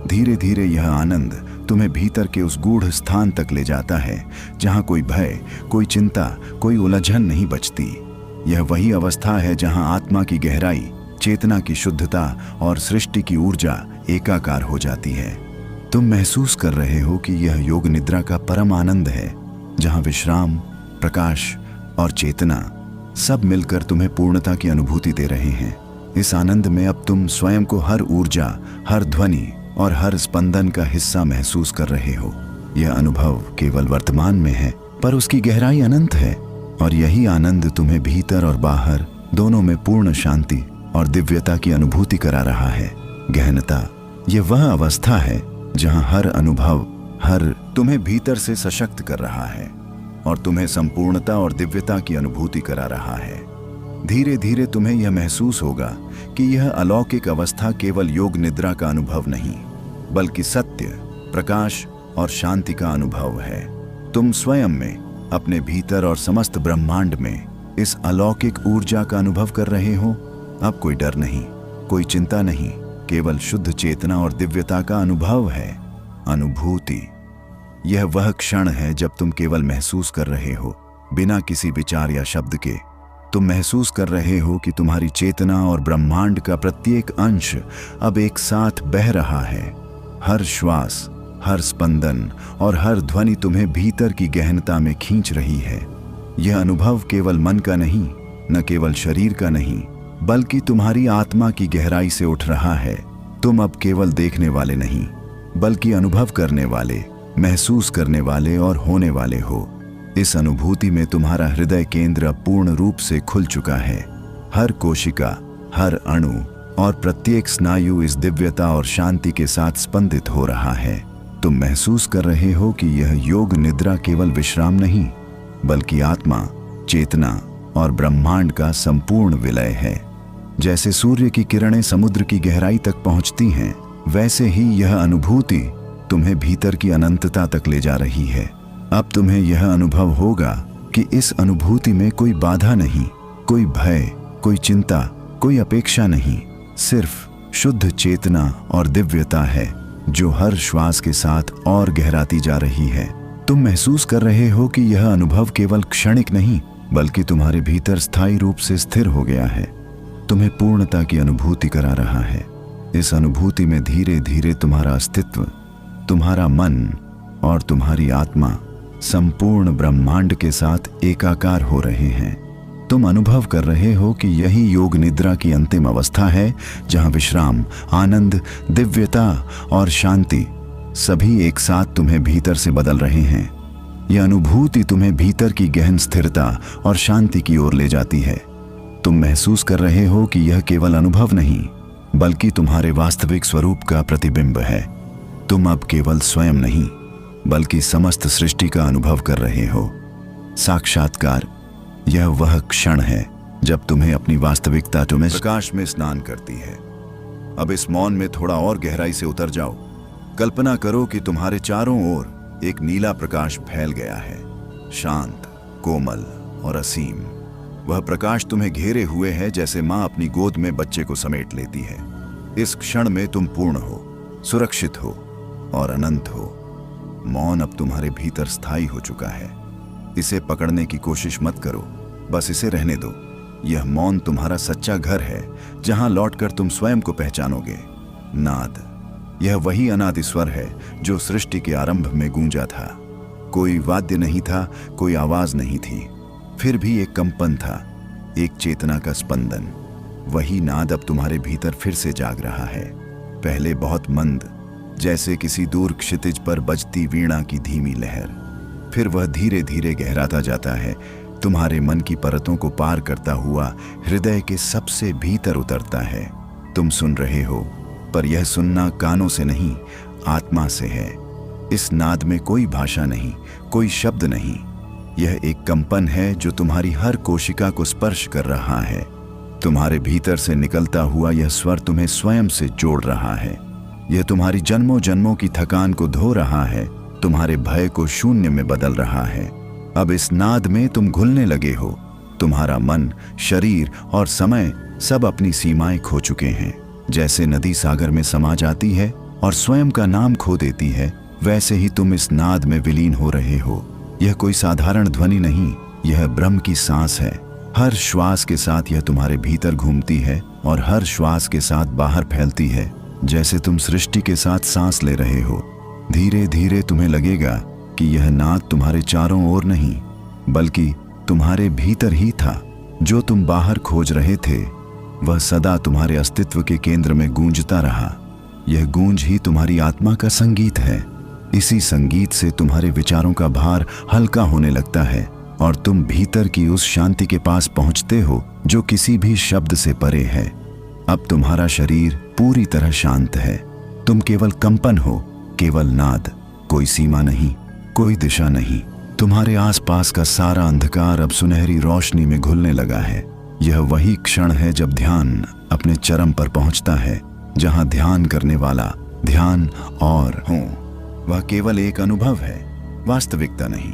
धीरे धीरे यह आनंद तुम्हें भीतर के उस गूढ़ स्थान तक ले जाता है जहां कोई भय, कोई चिंता, कोई उलझन नहीं बचती। यह वही अवस्था है जहां आत्मा की गहराई, चेतना की शुद्धता और सृष्टि की ऊर्जा एकाकार हो जाती है। तुम महसूस कर रहे हो कि यह योग निद्रा का परम आनंद है, जहां विश्राम, प्रकाश और चेतना सब मिलकर तुम्हें पूर्णता की अनुभूति दे रहे हैं। इस आनंद में अब तुम स्वयं को हर ऊर्जा, हर ध्वनि और हर स्पंदन का हिस्सा महसूस कर रहे हो। यह अनुभव केवल वर्तमान में है, पर उसकी गहराई अनंत है, और यही आनंद तुम्हें भीतर और बाहर दोनों में पूर्ण शांति और दिव्यता की अनुभूति करा रहा है। गहनता, यह वह अवस्था है जहां हर अनुभव हर तुम्हें भीतर से सशक्त कर रहा है और तुम्हें संपूर्णता और दिव्यता की अनुभूति करा रहा है। धीरे धीरे तुम्हें यह महसूस होगा कि यह अलौकिक अवस्था केवल योग निद्रा का अनुभव नहीं, बल्कि सत्य, प्रकाश और शांति का अनुभव है। तुम स्वयं में, अपने भीतर और समस्त ब्रह्मांड में इस अलौकिक ऊर्जा का अनुभव कर रहे हो। अब कोई डर नहीं, कोई चिंता नहीं, केवल शुद्ध चेतना और दिव्यता का अनुभव है। अनुभूति, यह वह क्षण है जब तुम केवल महसूस कर रहे हो, बिना किसी विचार या शब्द के। तुम महसूस कर रहे हो कि तुम्हारी चेतना और ब्रह्मांड का प्रत्येक अंश अब एक साथ बह रहा है। हर श्वास, हर स्पंदन और हर ध्वनि तुम्हें भीतर की गहनता में खींच रही है। यह अनुभव केवल मन का नहीं, न केवल शरीर का नहीं, बल्कि तुम्हारी आत्मा की गहराई से उठ रहा है। तुम अब केवल देखने वाले नहीं, बल्कि अनुभव करने वाले, महसूस करने वाले और होने वाले हो। इस अनुभूति में तुम्हारा हृदय केंद्र अब पूर्ण रूप से खुल चुका है। हर कोशिका, हर अणु और प्रत्येक स्नायु इस दिव्यता और शांति के साथ स्पंदित हो रहा है। तुम महसूस कर रहे हो कि यह योग निद्रा केवल विश्राम नहीं, बल्कि आत्मा, चेतना और ब्रह्मांड का संपूर्ण विलय है। जैसे सूर्य की किरणें समुद्र की गहराई तक पहुंचती हैं, वैसे ही यह अनुभूति तुम्हें भीतर की अनंतता तक ले जा रही है। अब तुम्हें यह अनुभव होगा कि इस अनुभूति में कोई बाधा नहीं, कोई भय, कोई चिंता, कोई अपेक्षा नहीं, सिर्फ शुद्ध चेतना और दिव्यता है जो हर श्वास के साथ और गहराती जा रही है। तुम महसूस कर रहे हो कि यह अनुभव केवल क्षणिक नहीं, बल्कि तुम्हारे भीतर स्थायी रूप से स्थिर हो गया है, तुम्हें पूर्णता की अनुभूति करा रहा है। इस अनुभूति में धीरे धीरे तुम्हारा अस्तित्व, तुम्हारा मन और तुम्हारी आत्मा संपूर्ण ब्रह्मांड के साथ एकाकार हो रहे हैं। तुम अनुभव कर रहे हो कि यही योग निद्रा की अंतिम अवस्था है, जहां विश्राम, आनंद, दिव्यता और शांति सभी एक साथ तुम्हें भीतर से बदल रहे हैं। यह अनुभूति तुम्हें भीतर की गहन स्थिरता और शांति की ओर ले जाती है। तुम महसूस कर रहे हो कि यह केवल अनुभव नहीं, बल्कि तुम्हारे वास्तविक स्वरूप का प्रतिबिंब है। तुम अब केवल स्वयं नहीं, बल्कि समस्त सृष्टि का अनुभव कर रहे हो। साक्षात्कार, यह वह क्षण है जब तुम्हें अपनी वास्तविकता तुम्हें प्रकाश में स्नान करती है। अब इस मौन में थोड़ा और गहराई से उतर जाओ। कल्पना करो कि तुम्हारे चारों ओर एक नीला प्रकाश फैल गया है, शांत, कोमल और असीम। वह प्रकाश तुम्हें घेरे हुए है जैसे माँ अपनी गोद में बच्चे को समेट लेती है। इस क्षण में तुम पूर्ण हो, सुरक्षित हो और अनंत हो। मौन अब तुम्हारे भीतर स्थायी हो चुका है। इसे पकड़ने की कोशिश मत करो, बस इसे रहने दो। यह मौन तुम्हारा सच्चा घर है, जहां लौटकर तुम स्वयं को पहचानोगे। नाद, यह वही अनादि स्वर है जो सृष्टि के आरंभ में गूंजा था। कोई वाद्य नहीं था, कोई आवाज नहीं थी, फिर भी एक कंपन था, एक चेतना का स्पंदन। वही नाद अब तुम्हारे भीतर फिर से जाग रहा है। पहले बहुत मंद, जैसे किसी दूर क्षितिज पर बजती वीणा की धीमी लहर। फिर वह धीरे धीरे गहराता जाता है, तुम्हारे मन की परतों को पार करता हुआ हृदय के सबसे भीतर उतरता है। तुम सुन रहे हो, पर यह सुनना कानों से नहीं, आत्मा से है। इस नाद में कोई भाषा नहीं, कोई शब्द नहीं। यह एक कंपन है जो तुम्हारी हर कोशिका को स्पर्श कर रहा है। तुम्हारे भीतर से निकलता हुआ यह स्वर तुम्हें स्वयं से जोड़ रहा है। यह तुम्हारी जन्मों जन्मों की थकान को धो रहा है, तुम्हारे भय को शून्य में बदल रहा है। अब इस नाद में तुम घुलने लगे हो। तुम्हारा मन, शरीर और समय सब अपनी सीमाएं खो चुके हैं। जैसे नदी सागर में समा जाती है और स्वयं का नाम खो देती है, वैसे ही तुम इस नाद में विलीन हो रहे हो। यह कोई साधारण ध्वनि नहीं, यह ब्रह्म की सांस है। हर श्वास के साथ यह तुम्हारे भीतर घूमती है और हर श्वास के साथ बाहर फैलती है। जैसे तुम सृष्टि के साथ सांस ले रहे हो, धीरे धीरे तुम्हें लगेगा कि यह नाद तुम्हारे चारों ओर नहीं, बल्कि तुम्हारे भीतर ही था। जो तुम बाहर खोज रहे थे, वह सदा तुम्हारे अस्तित्व के केंद्र में गूंजता रहा। यह गूंज ही तुम्हारी आत्मा का संगीत है। इसी संगीत से तुम्हारे विचारों का भार हल्का होने लगता है और तुम भीतर की उस शांति के पास पहुंचते हो जो किसी भी शब्द से परे है। अब तुम्हारा शरीर पूरी तरह शांत है। तुम केवल कंपन हो, केवल नाद, कोई सीमा नहीं, कोई दिशा नहीं। तुम्हारे आसपास का सारा अंधकार अब सुनहरी रोशनी में घुलने लगा है। यह वही क्षण है जब ध्यान अपने चरम पर पहुंचता है, जहां ध्यान करने वाला ध्यान और हूं वह केवल एक अनुभव है, वास्तविकता नहीं।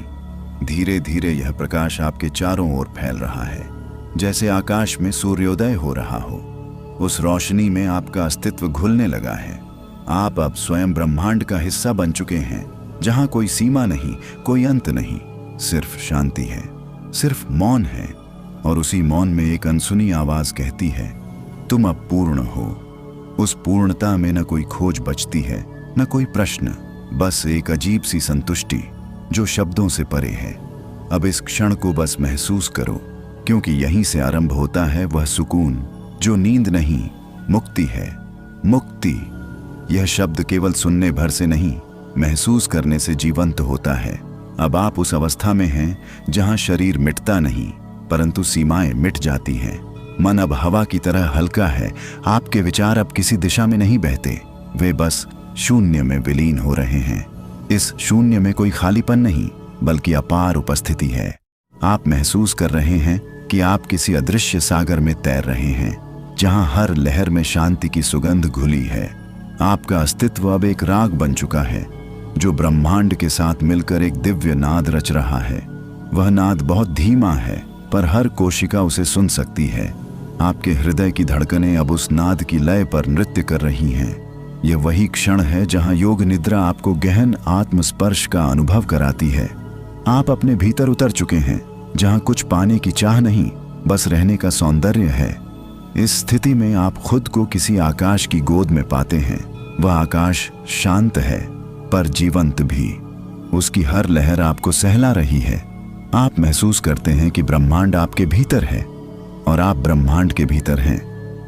धीरे धीरे यह प्रकाश आपके चारों ओर फैल रहा है, जैसे आकाश में सूर्योदय हो रहा हो। उस रोशनी में आपका अस्तित्व घुलने लगा है। आप अब स्वयं ब्रह्मांड का हिस्सा बन चुके हैं, जहां कोई सीमा नहीं, कोई अंत नहीं, सिर्फ शांति है, सिर्फ मौन है। और उसी मौन में एक अनसुनी आवाज कहती है, तुम अब पूर्ण हो। उस पूर्णता में न कोई खोज बचती है, न कोई प्रश्न, बस एक अजीब सी संतुष्टि जो शब्दों से परे है। अब इस क्षण को बस महसूस करो, क्योंकि यहीं से आरंभ होता है वह सुकून जो नींद नहीं, मुक्ति है। मुक्ति, यह शब्द केवल सुनने भर से नहीं, महसूस करने से जीवंत होता है। अब आप उस अवस्था में हैं जहां शरीर मिटता नहीं, परंतु सीमाएं मिट जाती हैं। मन अब हवा की तरह हल्का है। आपके विचार अब किसी दिशा में नहीं बहते, वे बस शून्य में विलीन हो रहे हैं। इस शून्य में कोई खालीपन नहीं, बल्कि अपार उपस्थिति है। आप महसूस कर रहे हैं कि आप किसी अदृश्य सागर में तैर रहे हैं, जहां हर लहर में शांति की सुगंध घुली है। आपका अस्तित्व अब एक राग बन चुका है, जो ब्रह्मांड के साथ मिलकर एक दिव्य नाद रच रहा है। वह नाद बहुत धीमा है, पर हर कोशिका उसे सुन सकती है। आपके हृदय की धड़कनें अब उस नाद की लय पर नृत्य कर रही हैं। यह वही क्षण है जहां योग निद्रा आपको गहन आत्मस्पर्श का अनुभव कराती है। आप अपने भीतर उतर चुके हैं, जहां कुछ पाने की चाह नहीं, बस रहने का सौंदर्य है। इस स्थिति में आप खुद को किसी आकाश की गोद में पाते हैं। वह आकाश शांत है, पर जीवंत भी। उसकी हर लहर आपको सहला रही है। आप महसूस करते हैं कि ब्रह्मांड आपके भीतर है और आप ब्रह्मांड के भीतर हैं।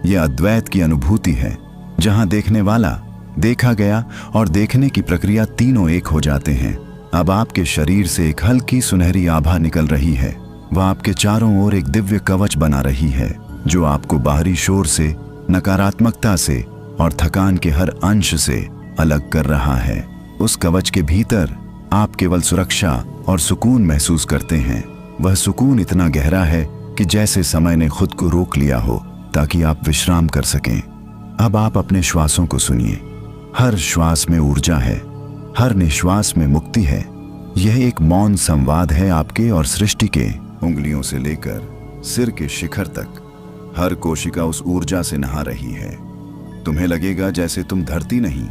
यह अद्वैत की अनुभूति है, जहां देखने वाला, देखा गया और देखने की प्रक्रिया तीनों एक हो जाते हैं। अब आपके शरीर से एक हल्की सुनहरी आभा निकल रही है। वह आपके चारों ओर एक दिव्य कवच बना रही है, जो आपको बाहरी शोर से, नकारात्मकता से और थकान के हर अंश से अलग कर रहा है। उस कवच के भीतर आप केवल सुरक्षा और सुकून महसूस करते हैं। वह सुकून इतना गहरा है कि जैसे समय ने खुद को रोक लिया हो, ताकि आप विश्राम कर सकें। अब आप अपने श्वासों को सुनिए। हर श्वास में ऊर्जा है, हर निश्वास में मुक्ति है। यह एक मौन संवाद है आपके और सृष्टि के। उंगलियों से लेकर सिर के शिखर तक हर कोशिका उस ऊर्जा से नहा रही है। तुम्हें लगेगा जैसे तुम धरती नहीं,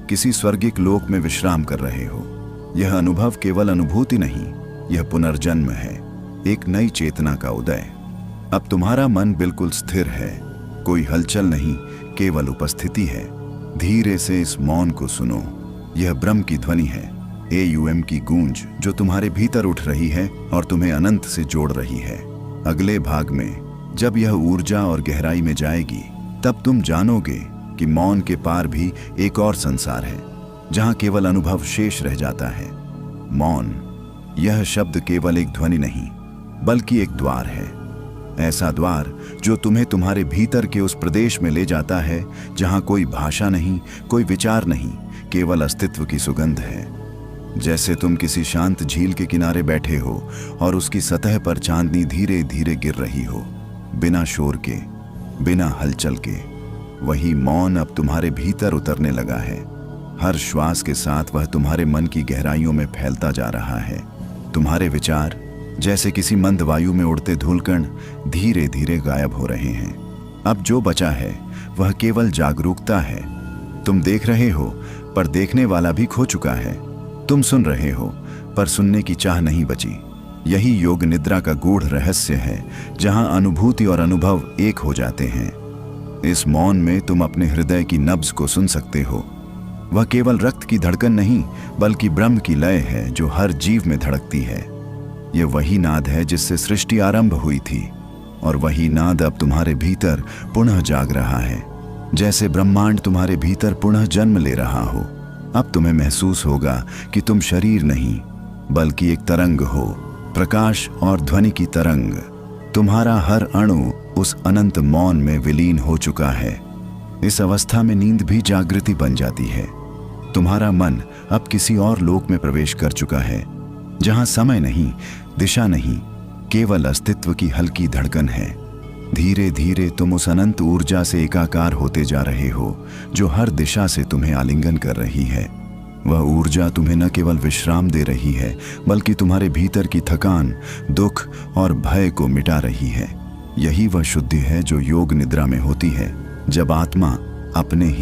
किसी स्वर्गिक लोक में विश्राम कर रहे हो। यह अनुभव केवल अनुभूति नहीं, यह पुनर्जन्म है, एक नई चेतना का उदय। अब तुम्हारा मन बिल्कुल स्थिर है, कोई हलचल नहीं, केवल उपस्थिति है। धीरे से इस मौन को सुनो। यह ब्रह्म की ध्वनि है, AUM की गूंज, जो तुम्हारे भीतर उठ रही है और तुम्हें अनंत से जोड़ रही है। अगले भाग में जब यह ऊर्जा और गहराई में जाएगी, तब तुम जानोगे कि मौन के पार भी एक और संसार है, जहां केवल अनुभव शेष रह जाता है। मौन, यह शब्द केवल एक ध्वनि नहीं, बल्कि एक द्वार है। ऐसा द्वार जो तुम्हें तुम्हारे भीतर के उस प्रदेश में ले जाता है, जहां कोई भाषा नहीं, कोई विचार नहीं, केवल अस्तित्व की सुगंध है। जैसे तुम किसी शांत झील के किनारे बैठे हो और उसकी सतह पर चांदनी धीरे धीरे गिर रही हो, बिना शोर के, बिना हलचल के। वही मौन अब तुम्हारे भीतर उतरने लगा है। हर श्वास के साथ वह तुम्हारे मन की गहराइयों में फैलता जा रहा है। तुम्हारे विचार जैसे किसी मंद वायु में उड़ते धूलकण धीरे धीरे गायब हो रहे हैं। अब जो बचा है वह केवल जागरूकता है। तुम देख रहे हो, पर देखने वाला भी खो चुका है। तुम सुन रहे हो, पर सुनने की चाह नहीं बची। यही योग निद्रा का गूढ़ रहस्य है, जहां अनुभूति और अनुभव एक हो जाते हैं। इस मौन में तुम अपने हृदय की नब्ज को सुन सकते हो। वह केवल रक्त की धड़कन नहीं, बल्कि ब्रह्म की लय है, जो हर जीव में धड़कती है। यह वही नाद है जिससे सृष्टि आरंभ हुई थी, और वही नाद अब तुम्हारे भीतर पुनः जाग रहा है, जैसे ब्रह्मांड तुम्हारे भीतर पुनः जन्म ले रहा हो। अब तुम्हें महसूस होगा कि तुम शरीर नहीं, बल्कि एक तरंग हो, प्रकाश और ध्वनि की तरंग। तुम्हारा हर अणु उस अनंत मौन में विलीन हो चुका है। इस अवस्था में नींद भी जागृति बन जाती है। तुम्हारा मन अब किसी और लोक में प्रवेश कर चुका है, जहां समय नहीं, दिशा नहीं, केवल अस्तित्व की हल्की धड़कन है। धीरे धीरे तुम उस अनंत ऊर्जा से एकाकार होते जा रहे हो, जो हर दिशा से तुम्हें आलिंगन कर रही है। वह ऊर्जा तुम्हें न केवल विश्राम दे रही है, बल्कि तुम्हारे भीतर की थकान, दुख और भय को मिटा रही है। यही वह शुद्धि है जो योग निद्रा में होती है, जब आत्मा अपने ही